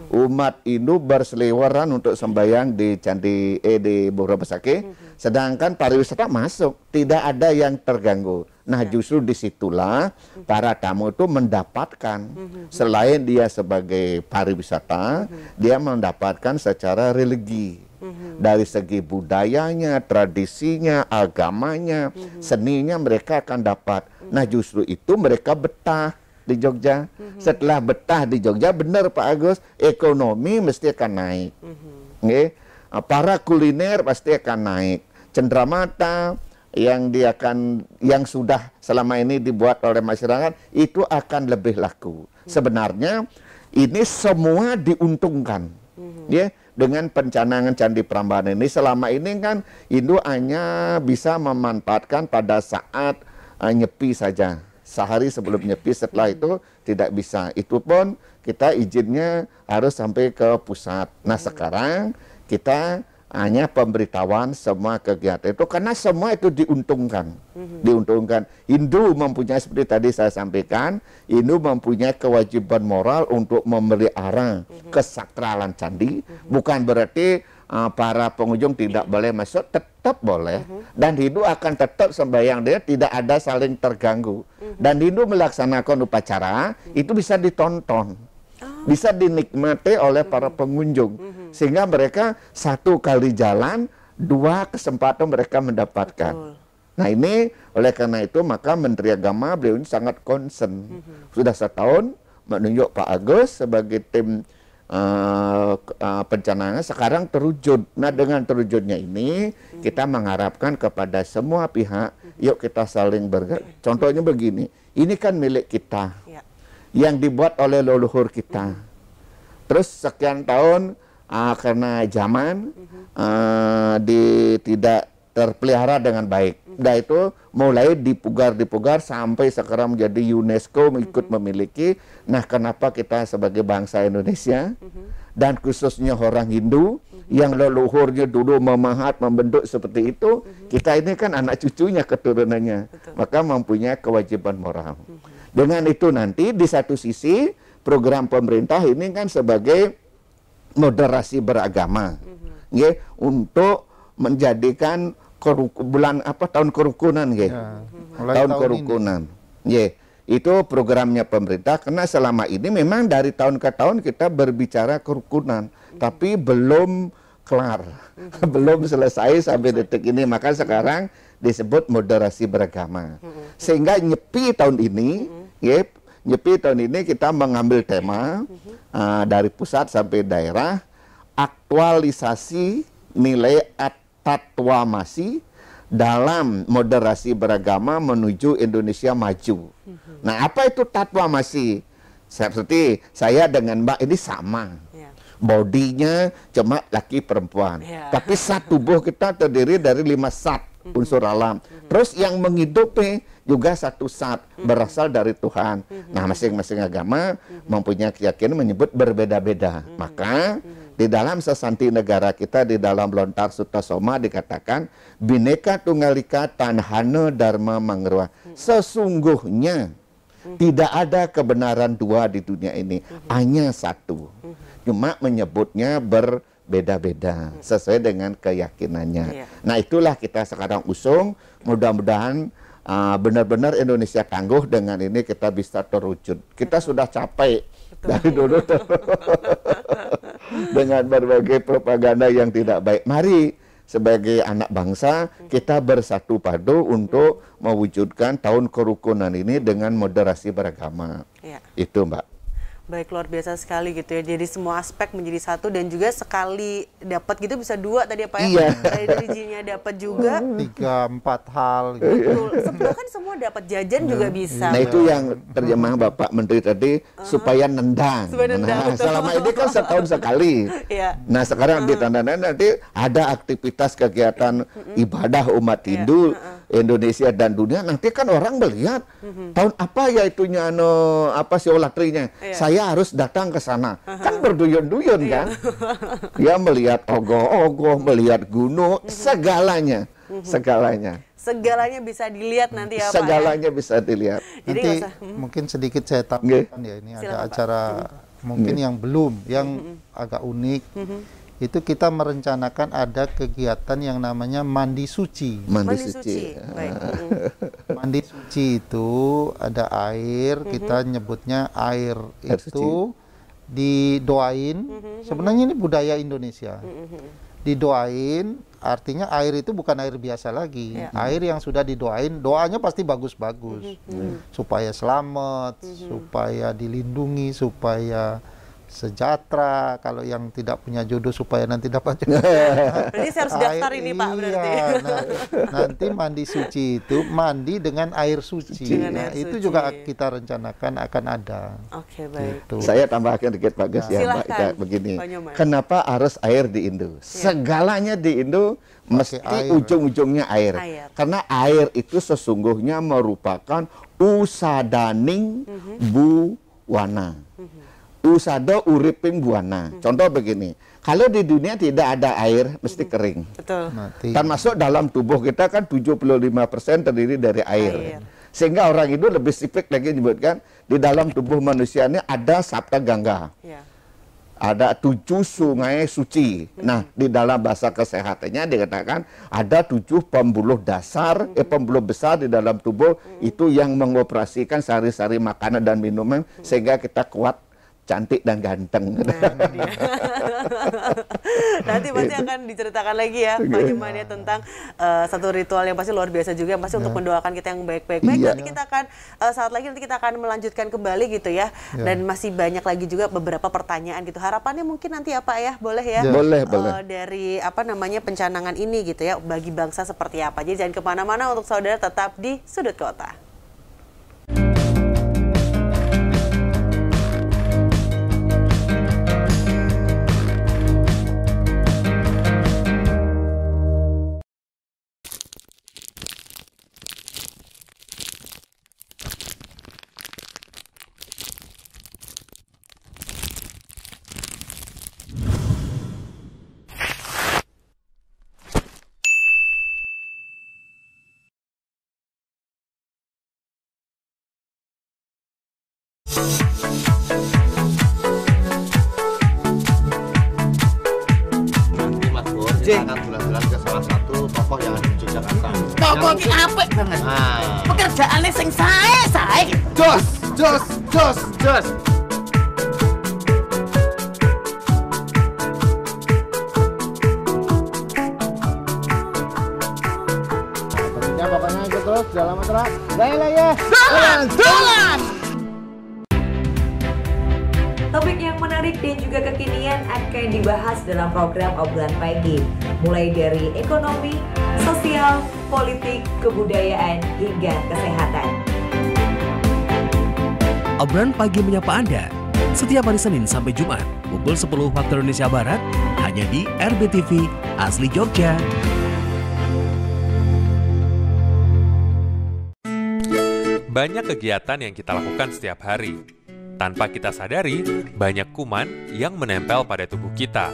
S3: umat Hindu berseliweran untuk sembahyang di Candi di Bogor Besakih, sedangkan pariwisata masuk, tidak ada yang terganggu. Nah justru disitulah para tamu itu mendapatkan, selain dia sebagai pariwisata, dia mendapatkan secara religi. Dari segi budayanya, tradisinya, agamanya, seninya mereka akan dapat. Nah justru itu mereka betah di Jogja. Setelah betah di Jogja, benar Pak Agus, ekonomi mesti akan naik. Para kuliner pasti akan naik. Cenderamata yang sudah selama ini dibuat oleh masyarakat itu akan lebih laku. Sebenarnya ini semua diuntungkan. Ya, dengan pencanangan Candi Prambanan ini selama ini kan Hindu hanya bisa memanfaatkan pada saat nyepi saja. Sehari sebelum nyepi, setelah itu tidak bisa. Itu pun kita izinnya harus sampai ke pusat. Nah sekarang kita hanya pemberitahuan semua kegiatan itu karena semua itu diuntungkan. Diuntungkan. Hindu mempunyai, seperti tadi saya sampaikan, Hindu mempunyai kewajiban moral untuk memelihara kesakralan candi. Bukan berarti para pengunjung tidak boleh masuk, tetap boleh. Dan Hindu akan tetap sembahyang, dia tidak ada saling terganggu. Dan Hindu melaksanakan upacara, itu bisa ditonton. Bisa dinikmati oleh para pengunjung. Sehingga mereka 1 kali jalan, 2 kesempatan mereka mendapatkan. Nah ini, oleh karena itu maka Menteri Agama beliau ini sangat concern. Sudah 1 tahun menunjuk Pak Agus sebagai tim pencanaannya sekarang terwujud. Nah, dengan terwujudnya ini kita mengharapkan kepada semua pihak, yuk kita saling bergerak. Contohnya begini, ini kan milik kita, yang dibuat oleh leluhur kita. Terus sekian tahun karena zaman tidak terpelihara dengan baik. Nah, itu mulai dipugar sampai sekarang menjadi UNESCO ikut memiliki. Nah, kenapa kita sebagai bangsa Indonesia dan khususnya orang Hindu yang leluhurnya dulu memahat, membentuk seperti itu, kita ini kan anak cucunya, keturunannya, maka mempunyai kewajiban moral. Dengan itu nanti di satu sisi program pemerintah ini kan sebagai moderasi beragama, untuk menjadikan tahun kerukunan, tahun kerukunan, itu programnya pemerintah. Karena selama ini memang dari tahun ke tahun kita berbicara kerukunan, tapi belum kelar, belum selesai sampai detik ini. Maka sekarang disebut moderasi beragama. Sehingga Nyepi tahun ini, kita mengambil tema dari pusat sampai daerah, aktualisasi nilai tatwamasi dalam moderasi beragama menuju Indonesia maju. Nah, apa itu tatwamasi? Seperti saya dengan Mbak ini sama. Bodinya cuma laki perempuan. Tapi sat tubuh kita terdiri dari 5 sat unsur alam. Terus yang menghidupi juga satu sat berasal dari Tuhan. Nah, masing-masing agama mempunyai keyakinan menyebut berbeda-beda. Maka di dalam sesanti negara kita, di dalam Lontar Sutta Soma dikatakan Bhinneka Tunggal Ika Tanhana Dharma Mangruah. Sesungguhnya tidak ada kebenaran dua di dunia ini, hanya satu. Cuma menyebutnya berbeda-beda sesuai dengan keyakinannya. Nah, itulah kita sekarang usung. Mudah-mudahan benar-benar Indonesia tangguh, dengan ini kita bisa terwujud. Kita sudah capek dari dulu dengan berbagai propaganda yang tidak baik. Mari sebagai anak bangsa kita bersatu padu untuk mewujudkan tahun kerukunan ini dengan moderasi beragama. Itu, Mbak.
S1: Baik, luar biasa sekali gitu ya. Jadi semua aspek menjadi satu, dan juga sekali dapat gitu bisa 2 tadi apa ya? Dari drijinya dapat juga
S2: 3-4 hal
S1: gitu. Bahkan semua dapat jajan juga bisa.
S3: Nah, itu yang terjemah Bapak Menteri tadi, supaya nendang. Nah, selama ini kan setahun sekali. Nah, sekarang ditandai nanti ada aktivitas kegiatan ibadah umat Hindu Indonesia dan dunia. Nanti kan orang melihat tahun apa ya itunya siolatrinya. Saya harus datang ke sana. Kan berduyun-duyun kan. Dia melihat ogoh-ogoh, melihat gunung, segalanya. Segalanya
S1: bisa dilihat nanti ya, Pak.
S3: Segalanya bisa dilihat.
S2: Nanti mungkin sedikit saya tambahkan ya, ini ada acara mungkin yang belum, yang agak unik. Itu kita merencanakan ada kegiatan yang namanya mandi suci.
S3: Mandi suci.
S2: Mandi suci itu ada air, kita nyebutnya air itu didoain. Sebenarnya ini budaya Indonesia. Didoain, artinya air itu bukan air biasa lagi. Air yang sudah didoain, doanya pasti bagus-bagus. Supaya selamat, supaya dilindungi, supaya sejahtera. Kalau yang tidak punya jodoh supaya nanti dapat jodoh.
S1: Berarti saya harus daftar ini, Pak, berarti.
S2: Nanti mandi suci itu mandi dengan air suci. Itu juga kita rencanakan akan ada.
S1: Oke, baik.
S2: Gitu.
S3: Saya tambahkan dikit Pak Gus ya, Mbak. Kita begini. Kenapa harus air di Indo? Segalanya di Indo mesti ujung-ujungnya air. Karena air itu sesungguhnya merupakan usadaning buwana. Usada uriping buana. Contoh begini, kalau di dunia tidak ada air, mesti kering.
S1: Betul.
S3: Termasuk dalam tubuh kita kan 75% terdiri dari air. Sehingga orang itu lebih spesifik lagi menyebutkan, di dalam tubuh manusia ini ada Sapta Gangga. Ada 7 sungai suci. Nah, di dalam bahasa kesehatannya dikatakan ada 7 pembuluh dasar, pembuluh besar di dalam tubuh, itu yang mengoperasikan sari-sari makanan dan minuman, sehingga kita kuat, cantik dan ganteng.
S1: Nanti pasti akan diceritakan lagi ya Pak Juman ya tentang satu ritual yang pasti luar biasa juga, yang pasti untuk mendoakan kita yang baik-baik. Baik, nanti kita akan saat lagi nanti kita akan melanjutkan kembali gitu ya. Dan masih banyak lagi juga beberapa pertanyaan gitu. Harapannya mungkin nanti ya Pak ya, boleh ya?
S3: Boleh.
S1: Dari pencanangan ini gitu ya, bagi bangsa seperti apa. Jadi jangan kemana-mana, untuk saudara tetap di Sudut Kota.
S15: Nanti Mas Bur, kita akan jalan-jalan ke salah satu tokoh yang ada di Yogyakarta.
S16: Tokoh ki apik banget. Pekerjaannya sing sae.
S15: Jos.
S16: Ya pokoknya ikut terus dalam acara Dolan.
S17: Topik yang menarik dan juga kekinian akan dibahas dalam program Obrolan Pagi, mulai dari ekonomi, sosial, politik, kebudayaan, hingga kesehatan.
S18: Obrolan Pagi menyapa Anda setiap hari Senin sampai Jumat pukul 10 waktu Indonesia Barat hanya di RBTV Asli Jogja.
S6: Banyak kegiatan yang kita lakukan setiap hari. Tanpa kita sadari, banyak kuman yang menempel pada tubuh kita.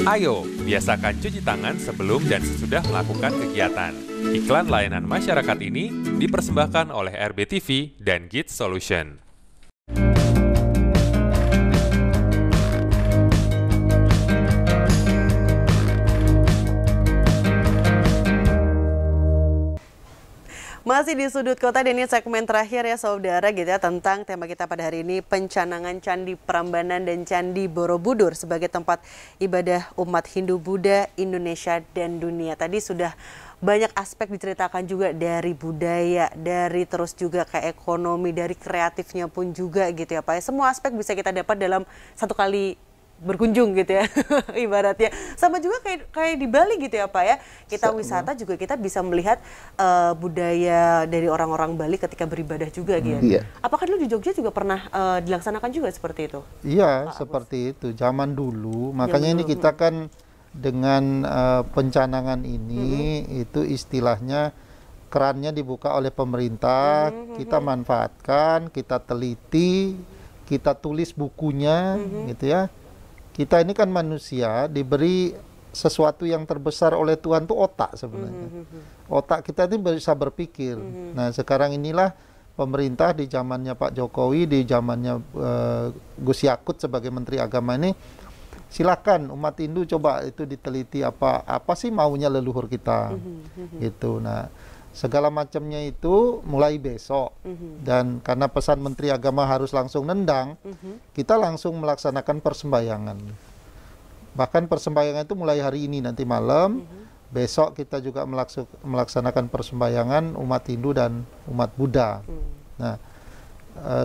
S6: Ayo, biasakan cuci tangan sebelum dan sesudah melakukan kegiatan. Iklan layanan masyarakat ini dipersembahkan oleh RBTV dan Kids Solution.
S1: Masih di Sudut Kota, dan ini segmen terakhir ya saudara gitu ya, tentang tema kita pada hari ini, pencanangan Candi Prambanan dan Candi Borobudur sebagai tempat ibadah umat Hindu Buddha Indonesia dan dunia. Tadi sudah banyak aspek diceritakan juga, dari budaya, dari terus juga ke ekonomi, dari kreatifnya pun juga gitu ya Pak. Semua aspek bisa kita dapat dalam satu kali berkunjung gitu ya ibaratnya. Sama juga kayak di Bali gitu ya Pak ya, kita wisata juga kita bisa melihat budaya dari orang-orang Bali ketika beribadah juga gitu. Iya. Apakah dulu di Jogja juga pernah dilaksanakan juga seperti itu?
S2: Iya, seperti itu zaman dulu. Makanya ini kita kan dengan pencanangan ini itu istilahnya kerannya dibuka oleh pemerintah, kita manfaatkan, kita teliti, kita tulis bukunya gitu ya. Kita ini kan manusia diberi sesuatu yang terbesar oleh Tuhan tuh otak sebenarnya. Otak kita ini bisa berpikir. Nah sekarang inilah pemerintah di zamannya Pak Jokowi, di zamannya Gus Yakut sebagai Menteri Agama ini, silakan umat Hindu coba itu diteliti apa sih maunya leluhur kita. Gitu. Nah segala macamnya itu mulai besok, dan karena pesan Menteri Agama harus langsung nendang, kita langsung melaksanakan persembahyangan. Bahkan persembahyangan itu mulai hari ini nanti malam, besok kita juga melaksanakan persembahyangan umat Hindu dan umat Buddha. Nah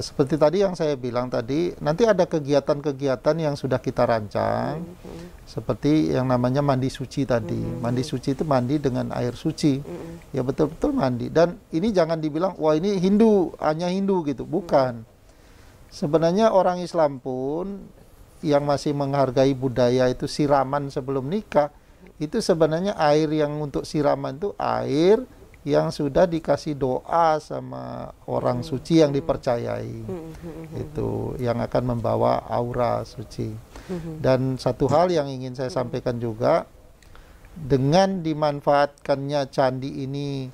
S2: seperti tadi yang saya bilang tadi, nanti ada kegiatan-kegiatan yang sudah kita rancang, seperti yang namanya mandi suci tadi. Mandi suci itu mandi dengan air suci, ya betul-betul mandi. Dan ini jangan dibilang, wah ini Hindu, hanya Hindu gitu, bukan. Sebenarnya orang Islam pun yang masih menghargai budaya itu siraman sebelum nikah, itu sebenarnya air yang untuk siraman itu air yang sudah dikasih doa sama orang suci yang dipercayai, itu yang akan membawa aura suci. Dan satu hal yang ingin saya sampaikan juga, dengan dimanfaatkannya candi ini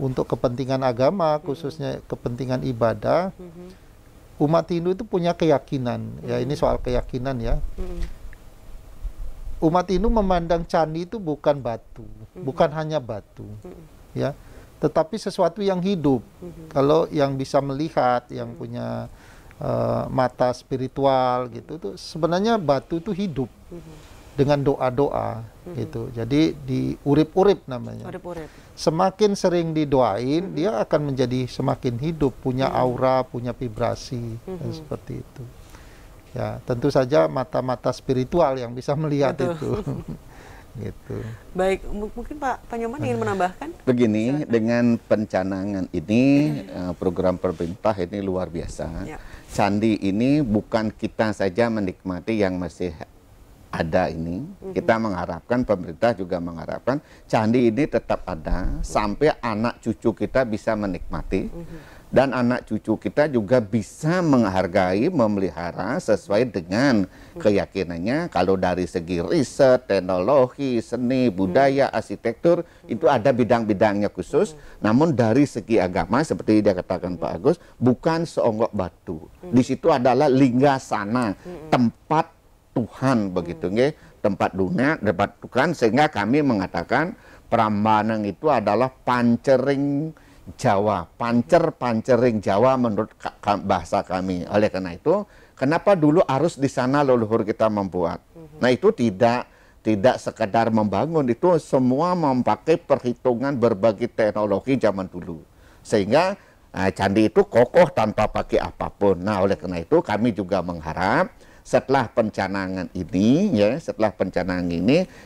S2: untuk kepentingan agama, khususnya kepentingan ibadah, umat Hindu itu punya keyakinan, ya ini soal keyakinan ya. umat Hindu memandang candi itu bukan batu, bukan hanya batu, ya, tetapi sesuatu yang hidup. Kalau yang bisa melihat, yang punya mata spiritual gitu, tuh sebenarnya batu itu hidup dengan doa-doa gitu. Jadi diurip-urip namanya.
S1: Urip-urip.
S2: Semakin sering didoain, dia akan menjadi semakin hidup, punya aura, punya vibrasi, dan seperti itu. Ya, tentu saja mata-mata spiritual yang bisa melihat itu. Gitu.
S1: Baik, mungkin Pak Nyoman ingin menambahkan?
S3: Begini, dengan pencanangan ini, program pemerintah ini luar biasa.
S1: Ya.
S3: Candi ini bukan kita saja menikmati yang masih ada ini. Kita mengharapkan, pemerintah juga mengharapkan candi ini tetap ada sampai anak cucu kita bisa menikmati. Dan anak cucu kita juga bisa menghargai, memelihara sesuai dengan keyakinannya. Kalau dari segi riset, teknologi, seni, budaya, arsitektur, itu ada bidang-bidangnya khusus. Namun dari segi agama, seperti dia katakan Pak Agus, bukan seonggok batu. Di situ adalah linggasana, tempat Tuhan, begitu nggih, tempat dunia, tempat Tuhan, sehingga kami mengatakan Prambanan itu adalah pancering Jawa, pancering Jawa menurut bahasa kami. Oleh karena itu, kenapa dulu harus di sana leluhur kita membuat? Nah, itu tidak sekedar membangun, itu semua memakai perhitungan berbagai teknologi zaman dulu. Sehingga candi itu kokoh tanpa pakai apapun. Nah, oleh karena itu kami juga mengharap setelah pencanangan ini,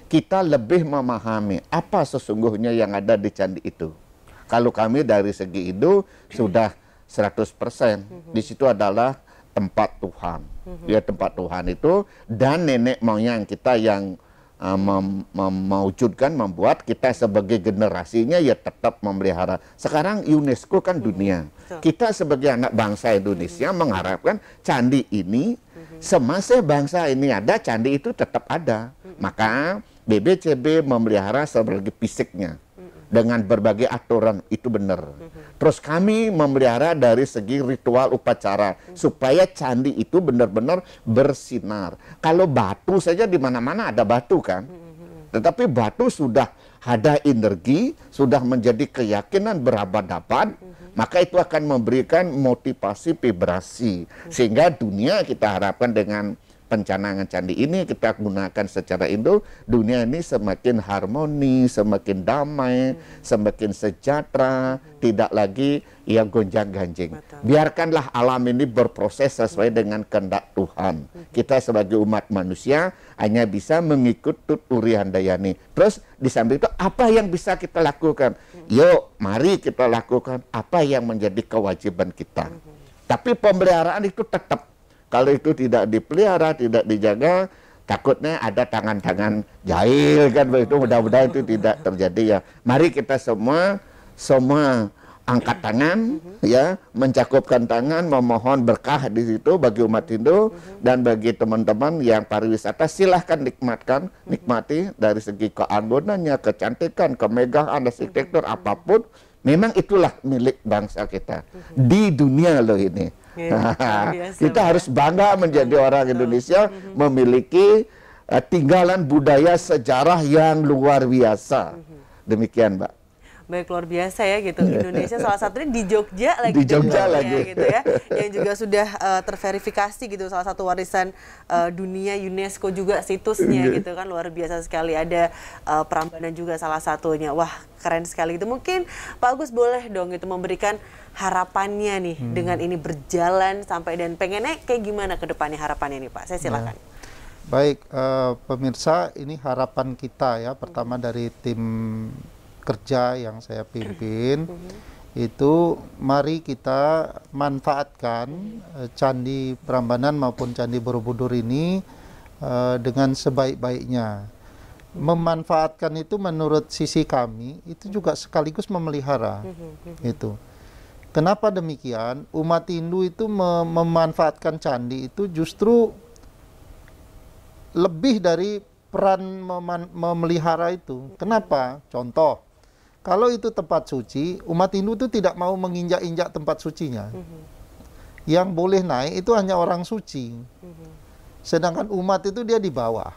S3: kita lebih memahami apa sesungguhnya yang ada di candi itu. Kalau kami dari segi itu sudah 100%. Di situ adalah tempat Tuhan. Ya, tempat Tuhan itu, dan nenek moyang kita yang mewujudkan, membuat kita sebagai generasinya ya tetap memelihara. Sekarang UNESCO kan dunia. Kita sebagai anak bangsa Indonesia mengharapkan candi ini, semasa bangsa ini ada, candi itu tetap ada. Maka BBCB memelihara sebagai fisiknya. Dengan berbagai aturan, itu benar. Terus kami memelihara dari segi ritual upacara supaya candi itu benar-benar bersinar. Kalau batu saja di mana-mana ada batu kan. Tetapi batu sudah ada energi, sudah menjadi keyakinan berabad-abad, maka itu akan memberikan motivasi vibrasi. Sehingga dunia kita harapkan dengan pencanangan candi ini kita gunakan secara Indo, dunia ini semakin harmoni, semakin damai, semakin sejahtera, tidak lagi yang gonjang-ganjing. Biarkanlah alam ini berproses sesuai dengan kehendak Tuhan. Kita sebagai umat manusia hanya bisa mengikut tuturi handayani. Terus di samping itu apa yang bisa kita lakukan? Yuk, mari kita lakukan apa yang menjadi kewajiban kita. Tapi pemeliharaan itu tetap. Kalau itu tidak dipelihara, tidak dijaga, takutnya ada tangan-tangan jahil kan begitu. Mudah-mudahan itu tidak terjadi ya. Mari kita semua angkat tangan, ya, mencakupkan tangan, memohon berkah di situ bagi umat Hindu dan bagi teman-teman yang pariwisata. Silahkan nikmati dari segi keanggunannya, kecantikan, kemegahan, arsitektur apapun. Memang itulah milik bangsa kita di dunia loh ini. Kita harus bangga menjadi orang Indonesia, memiliki tinggalan budaya sejarah yang luar biasa. Demikian, Mbak.
S1: Baik, luar biasa ya gitu. Indonesia salah satunya di Jogja lagi.
S3: Di Jogja lagi.
S1: Gitu ya. Yang juga sudah terverifikasi gitu, salah satu warisan dunia UNESCO juga situsnya gitu kan. Luar biasa sekali. Ada Prambanan juga salah satunya. Wah, keren sekali itu. Mungkin Pak Agus boleh dong gitu memberikan harapannya nih dengan ini berjalan sampai, dan pengennya kayak gimana ke depannya harapannya nih Pak? Saya silakan.
S2: Baik, pemirsa, ini harapan kita ya, pertama dari tim kerja yang saya pimpin, itu mari kita manfaatkan Candi Prambanan maupun Candi Borobudur ini dengan sebaik-baiknya. Memanfaatkan itu menurut sisi kami itu juga sekaligus memelihara. Itu. Kenapa demikian? Umat Hindu itu memanfaatkan candi itu justru lebih dari peran memelihara itu. Kenapa? Contoh, kalau itu tempat suci, umat Hindu itu tidak mau menginjak-injak tempat sucinya. Yang boleh naik itu hanya orang suci. Sedangkan umat itu dia di bawah.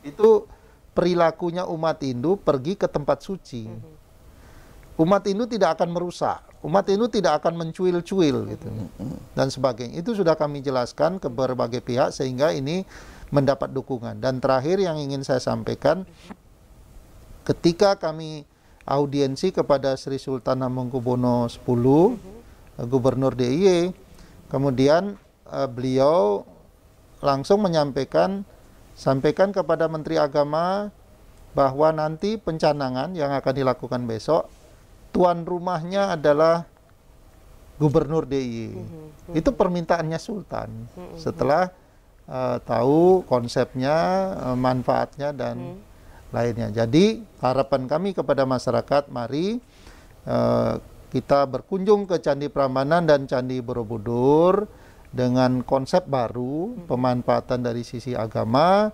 S2: Itu perilakunya umat Hindu pergi ke tempat suci. Umat Hindu tidak akan merusak, umat Hindu tidak akan mencuil-cuil gitu dan sebagainya. Itu sudah kami jelaskan ke berbagai pihak sehingga ini mendapat dukungan. Dan terakhir yang ingin saya sampaikan, ketika kami audiensi kepada Sri Sultan Hamengkubuwono X, Gubernur DIY, kemudian beliau langsung sampaikan kepada Menteri Agama bahwa nanti pencanangan yang akan dilakukan besok, tuan rumahnya adalah Gubernur DIY. Itu permintaannya Sultan. Setelah tahu konsepnya, manfaatnya dan lainnya. Jadi harapan kami kepada masyarakat, mari kita berkunjung ke Candi Prambanan dan Candi Borobudur dengan konsep baru, pemanfaatan dari sisi agama.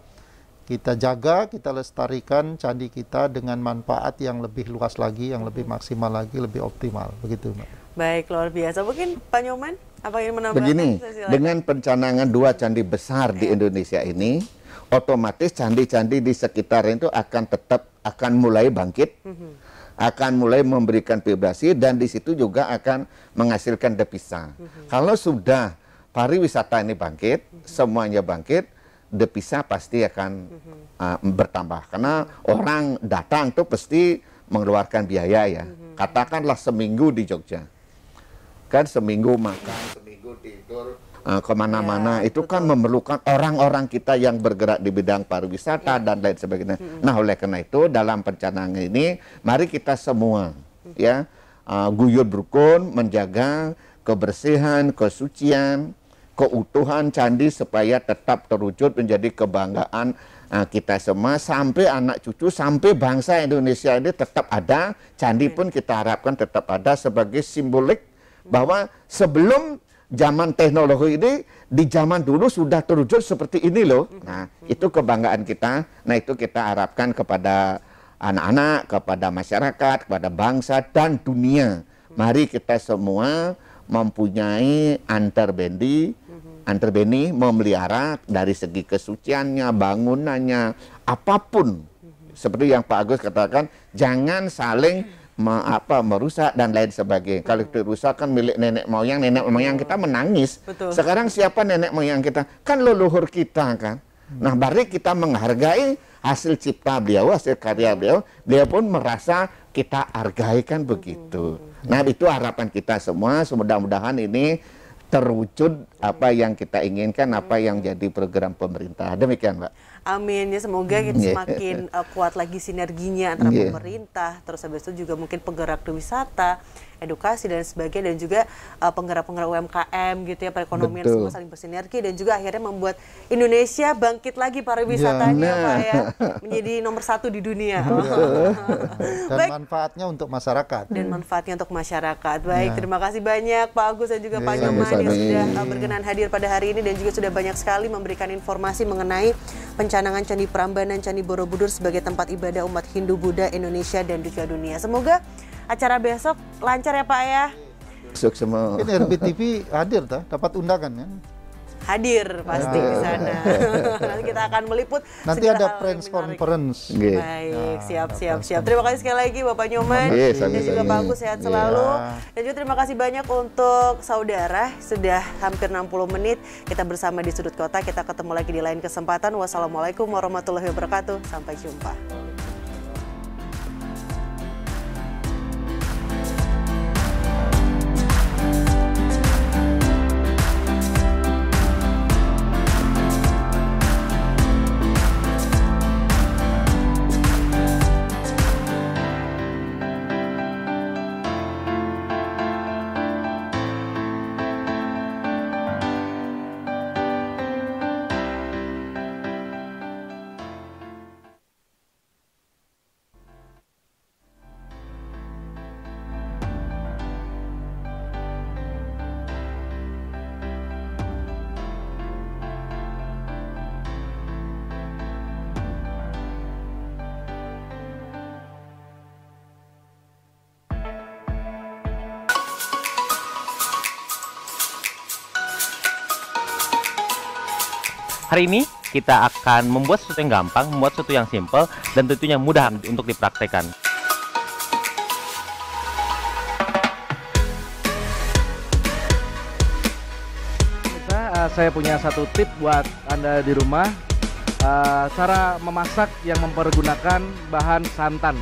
S2: Kita jaga, kita lestarikan candi kita dengan manfaat yang lebih luas lagi, yang lebih maksimal lagi, lebih optimal. Begitu, Mbak.
S1: Baik, luar biasa. Mungkin Pak Nyoman, apa yang menambahkan?
S3: Begini, dengan pencanangan 2 candi besar di Indonesia ini, otomatis candi-candi di sekitar itu akan mulai bangkit, akan mulai memberikan vibrasi, dan di situ juga akan menghasilkan devisa. Kalau sudah pariwisata ini bangkit, semuanya bangkit, devisa pasti akan bertambah. Karena orang datang tuh pasti mengeluarkan biaya ya. Katakanlah seminggu di Jogja. Kan seminggu makan, seminggu tidur, kemana-mana. Itu kan memerlukan orang-orang kita yang bergerak di bidang pariwisata dan lain sebagainya. Nah, oleh karena itu dalam pencanangan ini, mari kita semua ya guyur berukun menjaga kebersihan, kesucian, keutuhan candi supaya tetap terwujud menjadi kebanggaan kita semua, sampai anak cucu, sampai bangsa Indonesia ini tetap ada. Candi pun kita harapkan tetap ada sebagai simbolik bahwa sebelum zaman teknologi ini, di zaman dulu sudah terwujud seperti ini loh. Nah, itu kebanggaan kita. Nah, itu kita harapkan kepada anak-anak, kepada masyarakat, kepada bangsa dan dunia. Mari kita semua mempunyai anterbeni memelihara dari segi kesuciannya, bangunannya, apapun. Seperti yang Pak Agus katakan, jangan saling merusak dan lain sebagainya. Kalau itu rusak kan milik nenek moyang kita menangis.
S1: Betul.
S3: Sekarang siapa nenek moyang kita? Kan leluhur kita kan. Nah, mari kita menghargai hasil cipta beliau, hasil karya beliau. Dia pun merasa kita hargai kan begitu. Nah, itu harapan kita semua. Mudah-mudahan ini terwujud apa yang kita inginkan, apa yang jadi program pemerintah. Demikian, Mbak.
S1: Amin, ya semoga kita semakin kuat lagi sinerginya antara pemerintah, terus habis itu juga mungkin penggerak wisata, edukasi dan sebagainya, dan juga penggerak-penggerak UMKM gitu ya, perekonomian semua saling bersinergi dan juga akhirnya membuat Indonesia bangkit lagi pariwisatanya Pak ya, menjadi nomor 1 di dunia.
S2: Dan manfaatnya untuk masyarakat.
S1: Dan manfaatnya untuk masyarakat. Baik, terima kasih banyak Pak Agus dan juga Pak Nyoman yang sudah berkenan hadir pada hari ini dan juga sudah banyak sekali memberikan informasi mengenai pencanangan Candi Prambanan, Candi Borobudur sebagai tempat ibadah umat Hindu, Buddha, Indonesia dan juga dunia. Semoga acara besok lancar ya Pak ya.
S3: Besok semua.
S2: Ini RBTV hadir dapat undangan ya.
S1: Hadir pasti di sana. Nanti kita akan meliput.
S2: Nanti ada press conference.
S1: Baik, siap. Terima kasih sekali lagi Bapak Nyoman dan juga Pak Agus, sehat selalu. Dan juga terima kasih banyak untuk saudara. Sudah hampir 60 menit kita bersama di Sudut Kota. Kita ketemu lagi di lain kesempatan. Wassalamualaikum warahmatullahi wabarakatuh. Sampai jumpa.
S19: Hari ini kita akan membuat sesuatu yang gampang, membuat sesuatu yang simple, dan tentunya mudah untuk dipraktekkan.
S20: Saya punya satu tip buat Anda di rumah, cara memasak yang mempergunakan bahan santan.